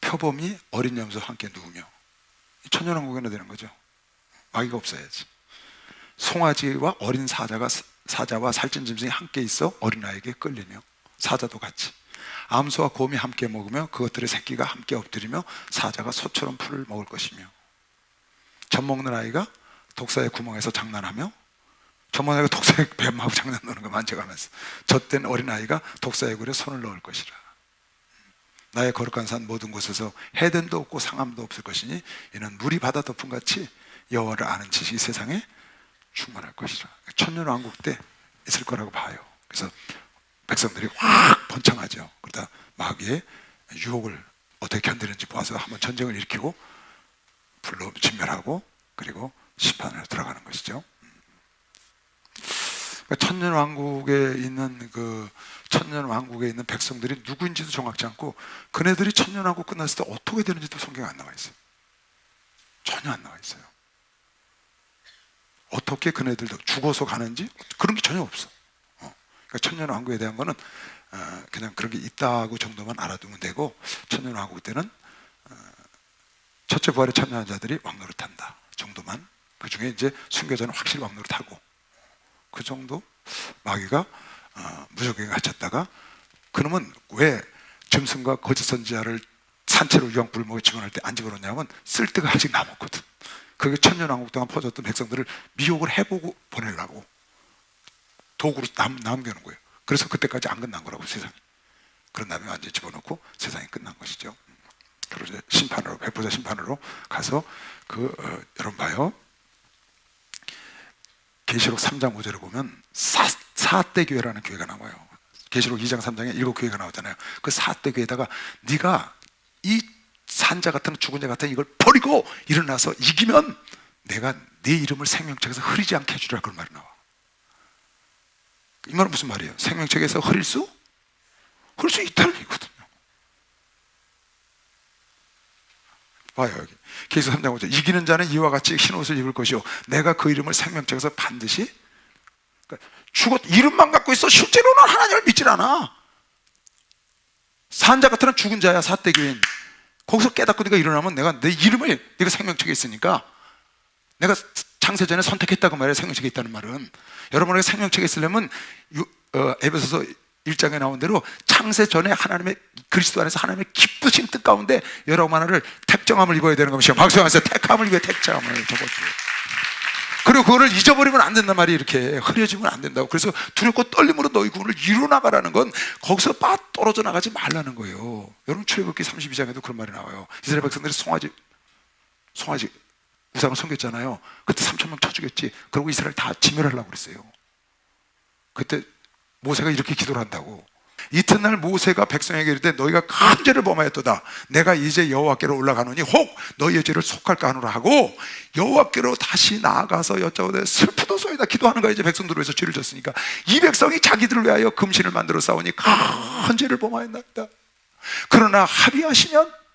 표범이 어린 염소와 함께 누우며. 천년왕국에나 되는 거죠. 마귀가 없어야지. 송아지와 어린 사자와 살찐 짐승이 함께 있어 어린아이에게 끌리며, 사자도 같이. 암소와 곰이 함께 먹으며 그것들의 새끼가 함께 엎드리며 사자가 소처럼 풀을 먹을 것이며, 젖 먹는 아이가 독사의 구멍에서 장난하며, 젖 먹는 아이가 독사의 뱀하고 장난 노는 거 만져가면서 젖된 어린아이가 독사의 굴에 손을 넣을 것이라. 나의 거룩한 산 모든 곳에서 해변도 없고 상암도 없을 것이니 이는 물이 바다 덮음같이 여호와를 아는 지식이 세상에 충만할 것이라. 천년왕국 때 있을 거라고 봐요. 그래서 백성들이 확 번창하죠. 그러다 마귀의 유혹을 어떻게 견디는지 보아서 한번 전쟁을 일으키고 불로 진멸하고 그리고 심판으로 들어가는 것이죠. 천년왕국에 있는 백성들이 누구인지도 정확치 않고, 그네들이 천년왕국 끝났을 때 어떻게 되는지도 성경에 안 나와 있어요. 전혀 안 나와 있어요. 어떻게 그네들도 죽어서 가는지 그런 게 전혀 없어. 그러니까 천년왕국에 대한 거는 그냥 그런 게 있다고 정도만 알아두면 되고, 천년왕국 때는 첫째 부활의 참여한 자들이 왕노릇한다 정도만. 그 중에 이제 순교자는 확실히 왕노릇하고, 그 정도. 마귀가 무적에게 갇혔다가, 그놈은 왜 짐승과 거짓 선지자를 산채로 유황불을 먹여 집어넣을 때 안 집어넣냐면 쓸 데가 아직 남았거든. 그게 천년왕국 동안 퍼졌던 백성들을 미혹을 해보고 보내려고 도구로 남겨놓은 거예요. 그래서 그때까지 안 끝난 거라고, 세상이. 그런 다음에 완전히 집어넣고 세상이 끝난 것이죠. 그리고 이제 심판으로, 백보자 심판으로 가서 여러분 봐요. 계시록 3장 5절에 보면 사대 교회라는 교회가 나와요. 계시록 2장 3장에 7교회가 나오잖아요. 그 사대 교회에다가 네가 이 산자 같은 죽은 자 같은 이걸 버리고 일어나서 이기면 내가 네 이름을 생명책에서 흐리지 않게 해주리라, 그런 말이 나와. 이 말은 무슨 말이에요? 생명책에서 흐릴 수 있다는 얘기거든요. 봐요, 여기 계시록 3장 5절. 이기는 자는 이와 같이 흰옷을 입을 것이요 내가 그 이름을 생명책에서 반드시, 그러니까 이름만 갖고 있어. 실제로는 하나님을 믿질 않아. 산자 같은 죽은 자야, 사대교인. 거기서 깨닫고 네가 일어나면 내가 내 이름을, 네가 생명책에 있으니까 내가 창세전에 선택했다고 말해요. 생명책에 있다는 말은, 여러분에게 생명책에 있으려면 에베소서 1장에 나온 대로 창세전에 하나님의, 그리스도 안에서 하나님의 기쁘신 뜻 가운데 여러분 하나를 택정함을 입어야 되는 것이요. 박수하면서 택함을 입어야 택정함을 적어줘요. 그리고 그거를 잊어버리면 안 된단 말이에요. 이렇게 흐려지면 안 된다고. 그래서 두렵고 떨림으로 너희 구원을 이루나가라는 건 거기서 떨어져 나가지 말라는 거예요. 여러분 출애굽기 32장에도 그런 말이 나와요. 이스라엘 백성들이 송아지 우상을 섬겼잖아요. 그때 3,000명 쳐 죽였지. 그리고 이스라엘 다 진멸하려고 그랬어요. 그때 모세가 이렇게 기도를 한다고. 이튿날 모세가 백성에게 이르되 너희가 큰 죄를 범하였도다. 내가 이제 여호와께로 올라가노니 혹 너희의 죄를 속할까 하노라 하고 여호와께로 다시 나아가서 여짜오되 슬프도소이다 기도하는 거야. 이제 백성들을 위해서 죄를 졌으니까. 이 백성이 자기들을 위하여 금신을 만들어 싸우니 큰 죄를 범하였나이다. 그러나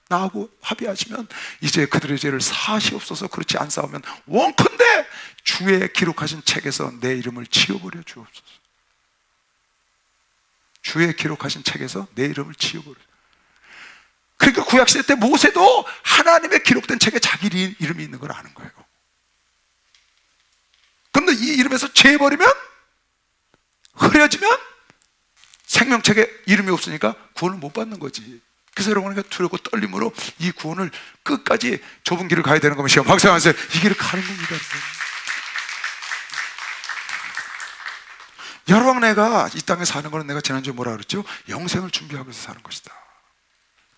나하고 합의하시면 이제 그들의 죄를 사시옵소서. 그렇지 않사오면 원컨대 주의 기록하신 책에서 내 이름을 지워버려 주옵소서. 주의 기록하신 책에서 내 이름을 지워버려. 그러니까 구약시대 때 모세도 하나님의 기록된 책에 자기 이름이 있는 걸 아는 거예요. 그런데 이 이름에서 죄버리면, 흐려지면 생명책에 이름이 없으니까 구원을 못 받는 거지. 그래서 여러분이 두렵고 떨림으로 이 구원을 끝까지 좁은 길을 가야 되는 것이요. 박수하면서 이 길을 가는 겁니다. 여러분, 내가 이 땅에 사는 거는 내가 지난주에 뭐라 그랬죠? 영생을 준비하기 위해서 사는 것이다.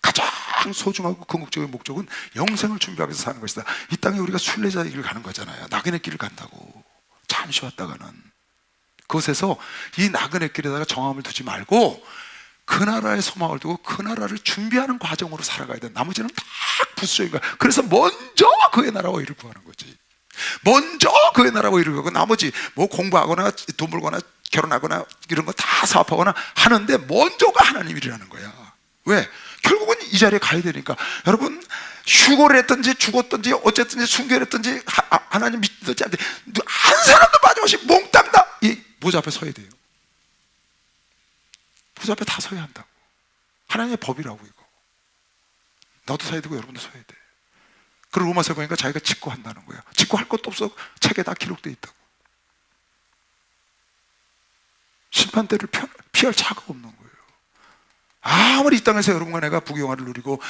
가장 소중하고 궁극적인 목적은 영생을 준비하기 위해서 사는 것이다. 이 땅에 우리가 순례자의 길을 가는 거잖아요. 나그네 길을 간다고. 잠시 왔다가는 그곳에서 이 나그네 길에다가 정함을 두지 말고 그 나라의 소망을 두고 그 나라를 준비하는 과정으로 살아가야 돼. 나머지는 다 부수적인 거야. 그래서 먼저 그의 나라와 의를 구하는 거지. 먼저 그의 나라와 의를 구하고 나머지 뭐 공부하거나 돈 벌거나 결혼하거나 이런 거 다 사업하거나 하는데 먼저가 하나님 일이라는 거야. 왜? 결국은 이 자리에 가야 되니까. 여러분, 휴고를 했든지 죽었든지 어쨌든지 순교를 했든지 하나님 믿든지 한 사람도 빠짐없이 몽땅 다 이 보좌 앞에 서야 돼요. 보좌 앞에 다 서야 한다고. 하나님의 법이라고 이거. 너도 서야 되고 여러분도 서야 돼. 그리고 로마서에 보니까 자기가 직고한다는 거야. 직고할 것도 없어. 책에 다 기록되어 있다고. 심판대를 피할 자가 없는 거예요. 아무리 이 땅에서 여러분과 내가 부귀영화를 누리고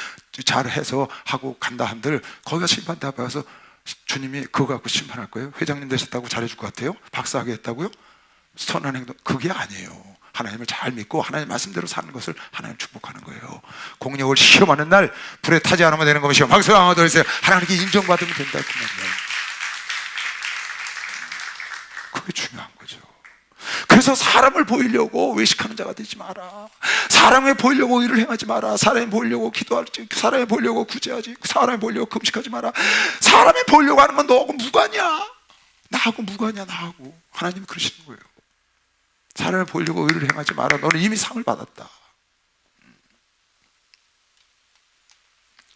잘해서 하고 간다 한들 거기가 심판대 앞에 가서 주님이 그거 갖고 심판할 거예요? 회장님 되셨다고 잘해줄 것 같아요? 박사하게 했다고요? 선한 행동, 그게 아니에요. 하나님을 잘 믿고 하나님 말씀대로 사는 것을 하나님 축복하는 거예요. 공력을 시험하는 날 불에 타지 않으면 되는 것이요. 박수 한번 더 해주세요. 하나님께 인정받으면 된다 그 말이에요. 그게 중요한 거죠. 그래서 사람을 보이려고 외식하는 자가 되지 마라. 사람을 보이려고 일을 행하지 마라. 사람이 보이려고 기도하지, 사람이 보이려고 구제하지, 사람이 보이려고 금식하지 마라. 사람이 보이려고 하는 건 너하고 무관이야. 나하고 무관이야. 나하고. 하나님이 그러시는 거예요. 사람을 보이려고 일을 행하지 마라. 너는 이미 상을 받았다.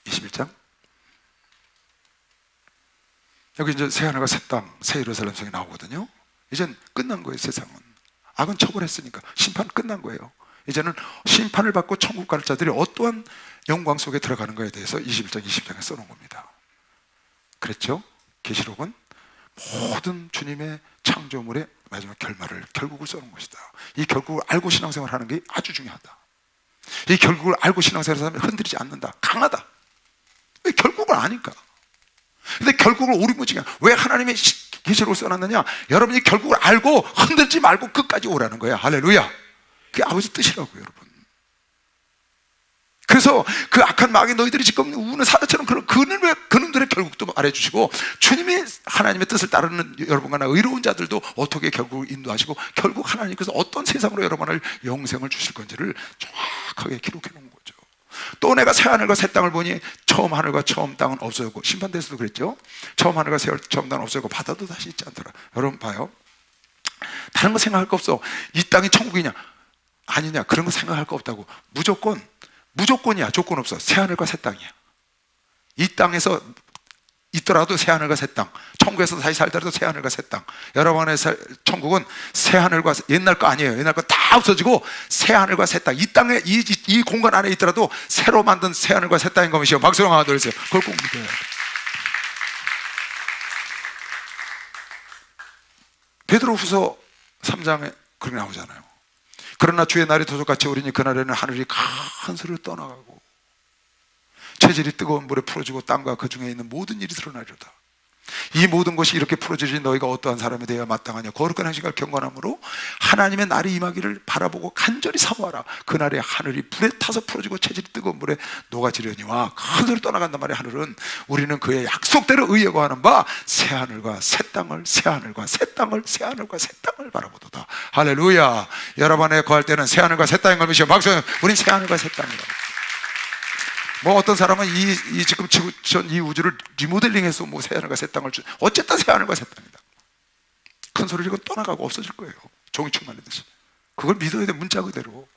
21장. 여기 이제 새 하늘과 새 땅, 새 예루살렘 성이 나오거든요. 이젠 끝난 거예요. 세상은 악은 처벌했으니까 심판 끝난 거예요. 이제는 심판을 받고 천국 갈 자들이 어떠한 영광 속에 들어가는 거에 대해서 21장 20장에 써놓은 겁니다. 그랬죠? 계시록은 모든 주님의 창조물의 마지막 결말을, 결국을 써놓은 것이다. 이 결국을 알고 신앙생활을 하는 게 아주 중요하다. 이 결국을 알고 신앙생활을 하면 흔들리지 않는다. 강하다. 왜? 결국을 아니까. 근데 결국을 오리무지게 왜 하나님의 계시록을 써놨느냐? 여러분이 결국을 알고 흔들지 말고 끝까지 오라는 거야. 할렐루야. 그게 아버지 뜻이라고요, 여러분. 그래서 그 악한 마귀 너희들이 지금 우는 사자처럼 그놈들의 결국도 말해주시고, 주님이 하나님의 뜻을 따르는 여러분과 나 의로운 자들도 어떻게 결국을 인도하시고, 결국 하나님께서 어떤 세상으로 여러분을 영생을 주실 건지를 정확하게 기록해 놓은 거죠. 또 내가 새하늘과 새 땅을 보니 처음 하늘과 처음 땅은 없어졌고, 심판대에서도 그랬죠. 처음 하늘과 처음 땅은 없어졌고 바다도 다시 있지 않더라. 여러분 봐요. 다른 거 생각할 거 없어. 이 땅이 천국이냐 아니냐 그런 거 생각할 거 없다고. 무조건이야. 조건 없어. 새하늘과 새 땅이야. 이 땅에서 있더라도 새하늘과 새 땅, 천국에서 다시 살더라도 새하늘과 새 땅. 여러분의 천국은 새하늘과, 옛날 거 아니에요. 옛날 거 다 없어지고 새하늘과 새 땅. 이 땅에 이 공간 안에 있더라도 새로 만든 새하늘과 새 땅인 것이요. 박수로 하나 돌리세요. 그걸 꼭 믿어야 돼요. 베드로후서 3장에 그렇게 나오잖아요. 그러나 주의 날이 도적같이 오리니 그날에는 하늘이 큰 소리로 떠나가고 체질이 뜨거운 물에 풀어지고 땅과 그 중에 있는 모든 일이 드러나리로다. 이 모든 것이 이렇게 풀어지니 너희가 어떠한 사람이 되어야 마땅하냐? 거룩한 행실과 경건함으로 하나님의 날이 임하기를 바라보고 간절히 사모하라. 그날에 하늘이 불에 타서 풀어지고 체질이 뜨거운 물에 녹아지려니와 큰 소리 떠나간단 말이야. 하늘은 우리는 그의 약속대로 의에 거하는 바 새하늘과 새 땅을, 새하늘과 새 땅을, 새하늘과 새 땅을 바라보도다. 할렐루야. 여러분 안에 거할 때는 새하늘과 새 땅인 걸 믿으시오. 박수. 우린 새하늘과 새 땅이다. 뭐 어떤 사람은 지금 지구촌 이 우주를 리모델링해서 뭐 새하늘과 새 땅을 어쨌든 새하늘과 새 땅이다. 큰 소리로 이건 떠나가고 없어질 거예요. 종이 충만하듯이. 그걸 믿어야 돼. 문자 그대로.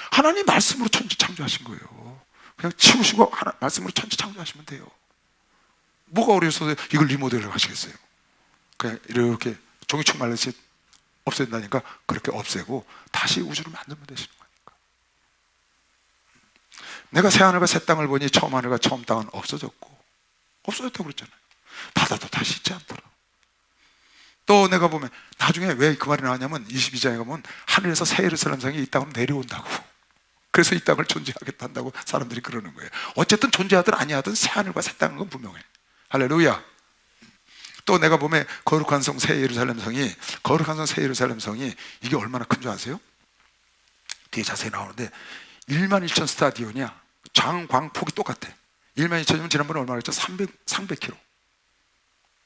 하나님 말씀으로 천지 창조하신 거예요. 그냥 치우시고 말씀으로 천지 창조하시면 돼요. 뭐가 어려워서 이걸 리모델링 하시겠어요? 그냥 이렇게 종이 충만하듯이 없앤다니까 그렇게 없애고 다시 우주를 만들면 되시는 거예요. 내가 새하늘과 새 땅을 보니 처음 하늘과 처음 땅은 없어졌다고 그랬잖아요. 바다도 다시 있지 않더라. 또 내가 보면 나중에 왜 그 말이 나왔냐면 22장에 가면 하늘에서 새 예루살렘 성이 이 땅으로 내려온다고. 그래서 이 땅을 존재하겠다 한다고 사람들이 그러는 거예요. 어쨌든 존재하든 아니하든 새하늘과 새 땅은 건 분명해. 할렐루야. 또 내가 보면 거룩한 성 새 예루살렘 성이 이게 얼마나 큰 줄 아세요? 뒤에 자세히 나오는데 11,000 스타디온이야. 장광폭이 똑같아. 12,000이면 지난번에 얼마 그랬죠? 300km.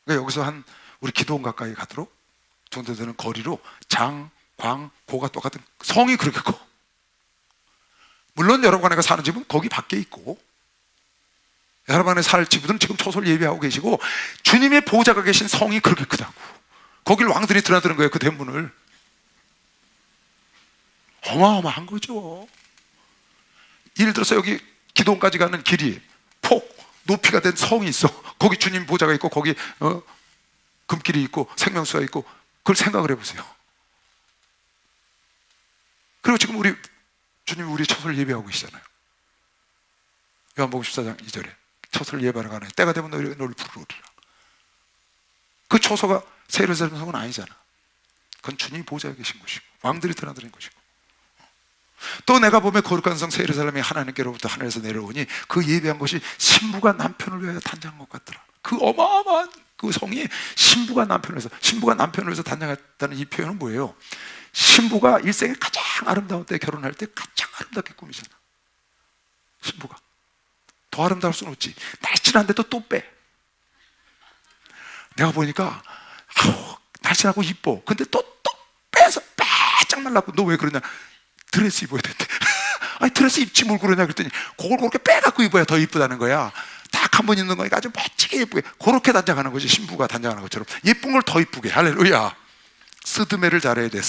그러니까 여기서 한 우리 기도원 가까이 가도록 정도 되는 거리로 장광고가 똑같은 성이 그렇게 커. 물론 여러분 안에 사는 집은 거기 밖에 있고, 여러분 안에 살 집은 지금 초소를 예배하고 계시고, 주님의 보호자가 계신 성이 그렇게 크다고. 거길 왕들이 드나드는 거예요. 그 대문을. 어마어마한 거죠. 예를 들어서 여기 기도원까지 가는 길이 높이가 된 성이 있어. 거기 주님 보좌가 있고, 거기 금길이 있고 생명수가 있고. 그걸 생각을 해보세요. 그리고 지금 주님이 우리 처소를 예배하고 계시잖아요. 요한복음 14장 2절에 처소를 예배하러 가네. 때가 되면 너를 부르리라. 그 처소가 새 예루살렘 성은 아니잖아. 그건 주님이 보좌에 계신 곳이고 왕들이 드나드는 곳이고. 또 내가 보면 거룩한 성 새 예루살렘이 하나님께로부터 하늘에서 내려오니 그 예배한 것이 신부가 남편을 위하여 단장한 것 같더라. 그 어마어마한 그 성이 신부가 남편을 위해서 단장했다는 이 표현은 뭐예요? 신부가 일생에 가장 아름다운 때, 결혼할 때 가장 아름답게 꾸미잖아. 신부가 더 아름다울 수는 없지. 날씬한데도 또 빼. 내가 보니까 날씬하고 이뻐. 근데 또 빼서 빼짝 말라고. 너 왜 그러냐? 드레스 입어야 된대. 아니 드레스 입지 뭘 그러냐 그랬더니 그걸 그렇게 빼갖고 입어야 더 이쁘다는 거야. 딱 한 번 입는 거니까 아주 멋지게 예쁘게. 그렇게 단장하는 거지. 신부가 단장하는 것처럼 예쁜 걸 더 이쁘게. 할렐루야. 스드메를 잘해야 돼.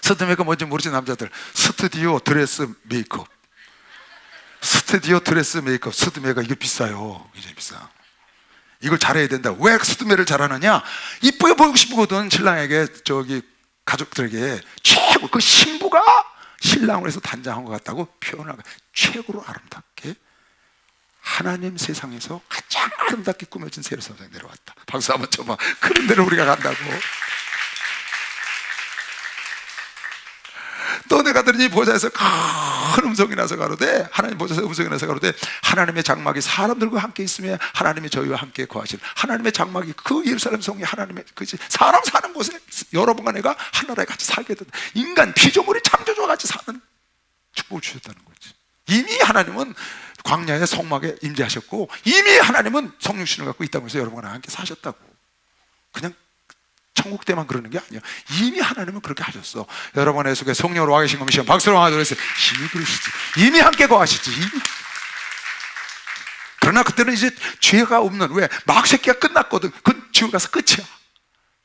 스드메가 뭔지 모르지 남자들. 스튜디오 드레스 메이크업. 스드메가 이게 비싸요. 굉장히 비싸. 이걸 잘해야 된다. 왜 스드메를 잘하느냐? 이쁘게 보이고 싶거든. 신랑에게 가족들에게 최고. 그 신부가 신랑을 해서 단장한 것 같다고 표현하고 최고로 아름답게 하나님 세상에서 가장 아름답게 꾸며진 새 예루살렘에 내려왔다. 박수 한번 쳐봐. 그런 데로 우리가 간다고. 그런 데로 우리가 간다고. 1 내가 들으니 보좌에서 큰 음성이 나서 가로되, 하나님 보좌에서 음성이 나서 가로되, 하나님의 장막이 사람들과 함께 있으며 하나님이 저희와 함께 거하시는, 하나님의 장막이 그 예루살렘 성이 하나님의 그지 사람 사는 곳에 여러분과 내가 한 나라에 같이 살게 된다. 인간 피조물이 창조주와 같이 사는 축복을 주셨다는 거지. 이미 하나님은 광야의 성막에 임재하셨고, 이미 하나님은 성육신을 갖고 있다고 해서 여러분과 함께 사셨다고. 그냥 천국 때만 그러는 게 아니야. 이미 하나님은 그렇게 하셨어. 여러분의 속에 성령으로 와 계신 것이면 박수로 하도록 했어요. 이미 그러시지. 이미 함께 거하시지. 이미. 그러나 그때는 이제 죄가 없는, 왜? 막새끼가 끝났거든. 그건 지옥 가서 끝이야.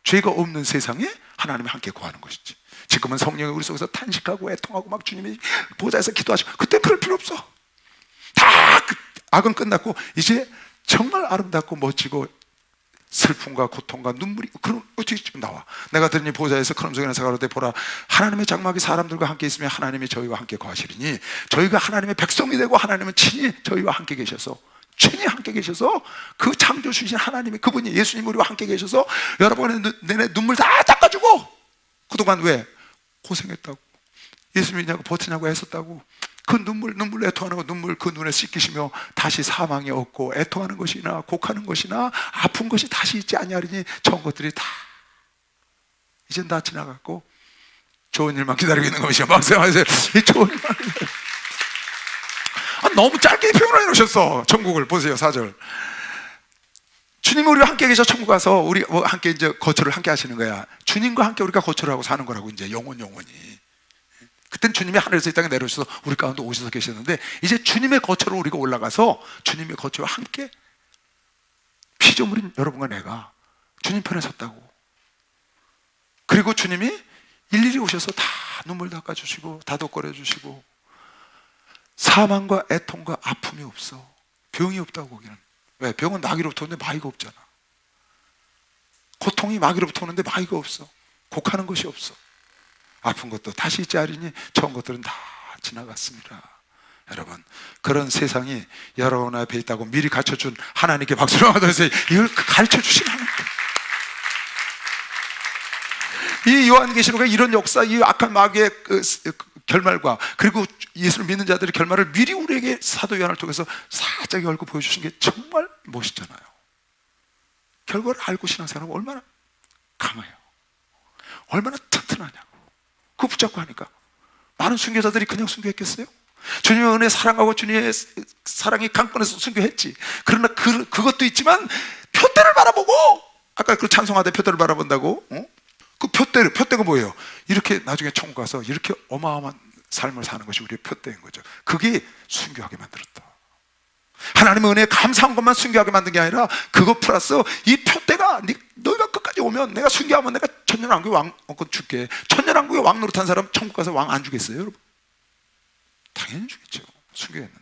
죄가 없는 세상에 하나님이 함께 거하는 것이지. 지금은 성령이 우리 속에서 탄식하고 애통하고 막 주님이 보좌에서 기도하시고, 그때 그럴 필요 없어. 다 악은 끝났고 이제 정말 아름답고 멋지고 슬픔과 고통과 눈물이 그럼 어떻게 나와? 내가 들으니 보좌에서 큰 음성이 나서 가로되 보라, 하나님의 장막이 사람들과 함께 있으며 하나님이 저희와 함께 거하시리니, 저희가 하나님의 백성이 되고 하나님은 친히 저희와 함께 계셔서, 친히 함께 계셔서, 그 창조 주신 하나님이, 그분이 예수님 우리와 함께 계셔서 여러분의 내내 눈물 다 닦아주고, 그동안 왜? 고생했다고, 예수 믿냐고 버티냐고 애썼다고, 그 눈물 애통하는 거, 눈물 그 눈에 씻기시며 다시 사망이 없고 애통하는 것이나 곡하는 것이나 아픈 것이 다시 있지 아니하리니, 좋은 것들이 다 이젠 다 지나갔고 좋은 일만 기다리고 있는 것이야. 말씀하세요. 이 좋은 일만 기다리고. 너무 짧게 표현해 놓으셨어. 천국을 보세요. 4절. 주님이 우리와 함께 계셔. 천국 가서 우리 함께 이제 거처를 함께 하시는 거야. 주님과 함께 우리가 거처를 하고 사는 거라고, 이제 영원히. 그땐 주님이 하늘에서 이 땅에 내려오셔서 우리 가운데 오셔서 계셨는데, 이제 주님의 거처로 우리가 올라가서 주님의 거처와 함께 피조물인 여러분과 내가 주님 편에 섰다고. 그리고 주님이 일일이 오셔서 다 눈물 닦아주시고 다독거려 주시고, 사망과 애통과 아픔이 없어. 병이 없다고. 거기는 왜? 병은 마귀로부터 오는데 마귀가 없잖아. 고통이 마귀로부터 오는데 마귀가 없어. 곡하는 것이 없어. 아픈 것도 다시 있지 않으니 좋은 것들은 다 지나갔습니다. 여러분, 그런 세상이 여러분 앞에 있다고 미리 가르쳐준 하나님께 박수를 하면서 이걸 가르쳐주신 하나님. 이 요한계시록에 이런 역사, 이 악한 마귀의 결말과, 그리고 예수를 믿는 자들의 결말을 미리 우리에게 사도 요한을 통해서 살짝 열고 보여주신 게 정말 멋있잖아요. 결과를 알고 신앙생활하면 얼마나 강해요. 얼마나 튼튼하냐고. 그거 붙잡고 하니까. 많은 순교자들이 그냥 순교했겠어요? 주님의 은혜 사랑하고 주님의 사랑이 강권해서 순교했지. 그러나 그것도 있지만 표대를 바라보고, 아까 그 찬송하되 표대를 바라본다고, 그 표대가 뭐예요? 이렇게 나중에 천국 가서 이렇게 어마어마한 삶을 사는 것이 우리의 표대인 거죠. 그게 순교하게 만들었다. 하나님의 은혜에 감사한 것만 순교하게 만든 게 아니라, 그거 플러스 이 표대가 너희가 끝까지 오면, 내가 순교하면 내가 천년왕국의 왕권 줄게. 천년왕국의 왕 노릇한 사람 천국 가서 왕 안 주겠어요, 여러분? 당연히 주겠죠. 순교했는데.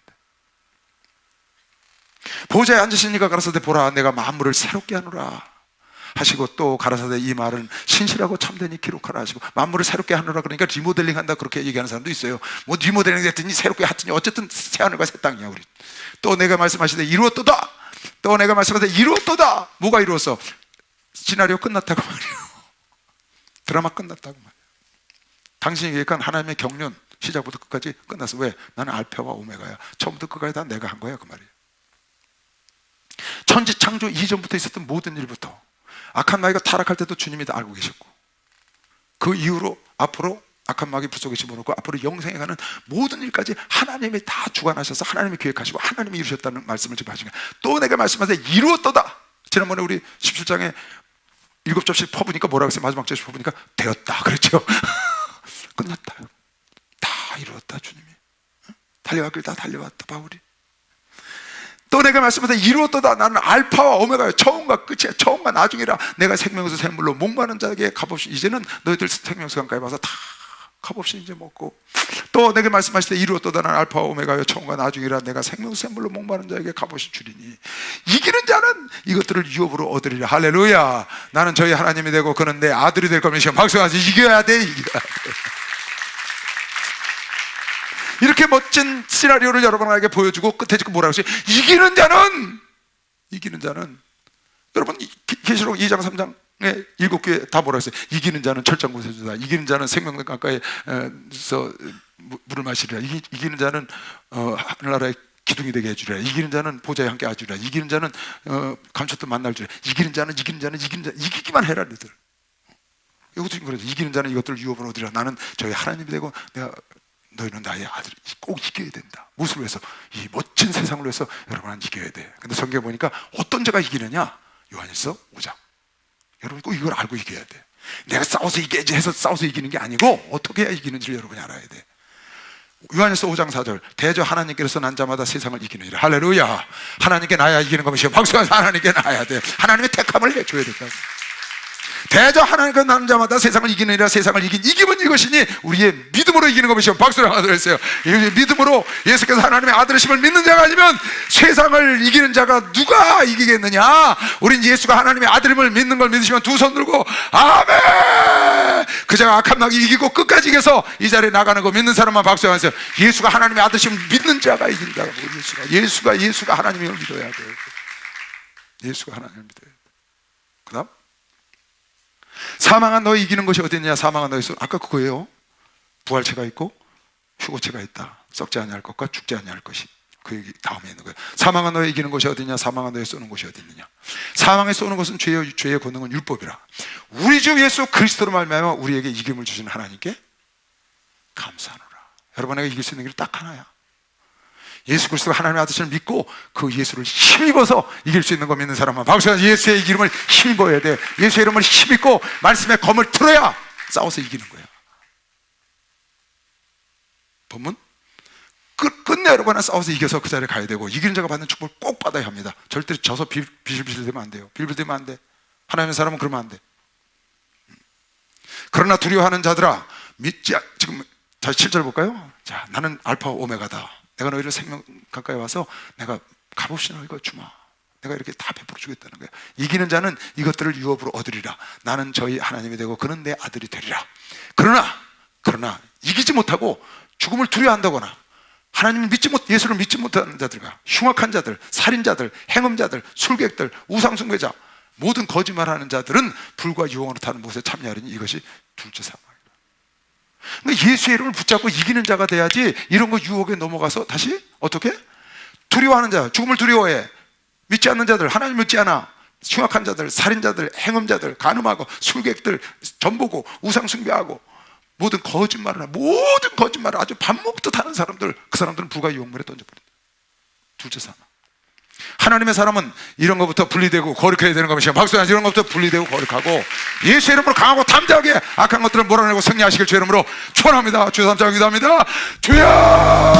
보좌에 앉으시니까 가라사대 보라, 내가 만물을 새롭게 하노라 하시고, 또 가라사대 이 말은 신실하고 참되니 기록하라 하시고, 만물을 새롭게 하노라 그러니까 리모델링 한다 그렇게 얘기하는 사람도 있어요. 뭐 리모델링 됐더니 새롭게 했더니 어쨌든 새 하늘과 새 땅이야 우리. 또 내가 말씀하시되 이루었도다. 또 내가 말씀하시되 이루었도다. 뭐가 이루었어? 시나리오 끝났다고 말이에요. 드라마 끝났다고 말이에요. 당신이 얘기한 하나님의 경륜 시작부터 끝까지 끝났어. 왜? 나는 알파와 오메가야. 처음부터 끝까지 다 내가 한 거야, 그 말이에요. 천지 창조 이전부터 있었던 모든 일부터, 악한 마귀가 타락할 때도 주님이 다 알고 계셨고, 그 이후로 앞으로 악한 마귀 붓속에 집어넣고 앞으로 영생에 가는 모든 일까지 하나님이 다 주관하셔서 하나님이 계획하시고 하나님이 이루셨다는 말씀을 지금 하신 거예요. 또 내가 말씀하세요. 이루었도다. 지난번에 우리 17장에 7접시 퍼부니까 뭐라고 했어요? 마지막 접시 퍼부니까 되었다 그랬죠. 끝났다. 다 이루었다. 주님이 달려왔길 다 달려왔다. 바울이. 또 내가 말씀하세요. 이루었도다. 나는 알파와 오메가야. 처음과 끝이야. 처음과 나중이라. 내가 생명수 샘물로 목마른 자에게 값없이, 이제는 너희들 생명수 강가에 와서 다 값없이 이제 먹고. 또 내게 말씀하실 때 이루었도다. 나는 알파와 오메가요 처음과 나중이라. 내가 생명수 샘물로 목마른 자에게 값없이 주리니 이기는 자는 이것들을 유업으로 얻으리라. 할렐루야. 나는 저희 하나님이 되고 그는 내 아들이 될 거면 박수하지. 이겨야 돼. 이겨야 돼. 이렇게 멋진 시나리오를 여러분에게 보여주고 끝에 지금 뭐라고 했어요? 이기는 자는 여러분 계시록 2장 3장 일곱 교회 다 뭐라 했어요? 이기는 자는 철장구세 주다. 이기는 자는 생명강 가까이서 물을 마시리라. 이기는 자는 하늘나라의 기둥이 되게 해주리라. 이기는 자는 보좌에 함께 하주리라. 이기는 자는 감췄던 만날 주리라. 이기는 자는 이기기만 해라. 너희들. 이것도 그러죠. 이기는 자는 이것들을 유업으로 얻으리라. 나는 저희 하나님이 되고 너희는 나의 아들이 꼭 이겨야 된다. 무엇을 위해서? 이 멋진 세상을 위해서 여러분은 이겨야 돼. 근데 성경에 보니까 어떤 자가 이기느냐? 요한일서 5장. 여러분 꼭 이걸 알고 이겨야 돼. 내가 싸워서 이겨야지 해서 싸워서 이기는 게 아니고 어떻게 해야 이기는지를 여러분이 알아야 돼. 요한일서 5장 4절. 대저 하나님께서 난 자마다 세상을 이기느니라. 할렐루야. 하나님께 나야 이기는 것이요. 박수하면서 하나님께 나야 돼. 하나님의 택함을 해줘야 된다고. 대저 하나님께서 난 자마다 세상을 이기느니라. 세상을 이기면 이것이니 우리의 믿음으로 이기는 것이요. 박수를 하나 드렸어요. 믿음으로 예수께서 하나님의 아들이심을 믿는 자가 아니면 세상을 이기는 자가 누가 이기겠느냐? 우린 예수가 하나님의 아들임을 믿는 걸 믿으시면 두 손 들고 아멘. 그 자가 악한 마귀 이기고 끝까지 이겨서 이 자리에 나가는 거 믿는 사람만 박수하면서 예수가 하나님의 아들이심을 믿는 자가 이긴다고. 예수가 하나님을 믿어야 돼. 예수가 하나님을 믿어야 돼. 그 다음 사망한 너희 이기는 것이 어딨냐? 사망한 너희 아까 그거예요. 부활체가 있고 휴고체가 있다. 썩지 아니할 것과 죽지 아니할 것이. 그 얘기 다음에 있는 거예요. 사망한 너희 이기는 것이 어딨냐? 사망한 너희 쏘는 것이 어딨느냐? 사망에 쏘는 것은 죄의 권능은 율법이라. 우리 주 예수 그리스도로 말미암아 우리에게 이김을 주시는 하나님께 감사하노라. 여러분에게 이길 수 있는 길이 딱 하나야. 예수 그리스도가 하나님의 아들을 믿고 그 예수를 힘입어서 이길 수 있는 거 믿는 사람은 박수하면서 예수의 이름을 힘입어야 돼. 예수의 이름을 힘입고 말씀의 검을 틀어야 싸워서 이기는 거야. 본문 끝내 여러분은 싸워서 이겨서 그 자리에 가야 되고 이기는 자가 받는 축복을 꼭 받아야 합니다. 절대 져서 비실비실 되면 안 돼요. 빌빌대면 안 돼. 하나님의 사람은 그러면 안 돼. 그러나 두려워하는 자들아 지금 다시 7절 볼까요? 자, 나는 알파 오메가다. 내가 너희를 생명 가까이 와서 내가 값없이 너희가 주마. 내가 이렇게 다 베풀어 주겠다는 거야. 이기는 자는 이것들을 유업으로 얻으리라. 나는 저희 하나님이 되고 그는 내 아들이 되리라. 그러나 이기지 못하고 죽음을 두려워한다거나 하나님을 예수를 믿지 못하는 자들과 흉악한 자들, 살인자들, 행음자들, 술객들, 우상숭배자, 모든 거짓말하는 자들은 불과 유혹으로 타는 못에 참여하리니 이것이 둘째 사망. 그러니까 예수의 이름을 붙잡고 이기는 자가 돼야지 이런 거 유혹에 넘어가서 다시 어떻게? 두려워하는 자, 죽음을 두려워해. 믿지 않는 자들, 하나님 믿지 않아. 흉악한 자들, 살인자들, 행음자들, 간음하고 술객들, 전보고 우상숭배하고 모든 거짓말을 아주 밥 먹듯 하는 사람들, 그 사람들은 불과 유혹물에 던져버린다. 둘째 사망. 하나님의 사람은 이런 것부터 분리되고 거룩해야 되는 것이야. 박수하면서 이런 것부터 분리되고 거룩하고 예수의 이름으로 강하고 담대하게 악한 것들을 몰아내고 승리하시길 주의 이름으로 축원합니다. 주여 감사합니다. 주여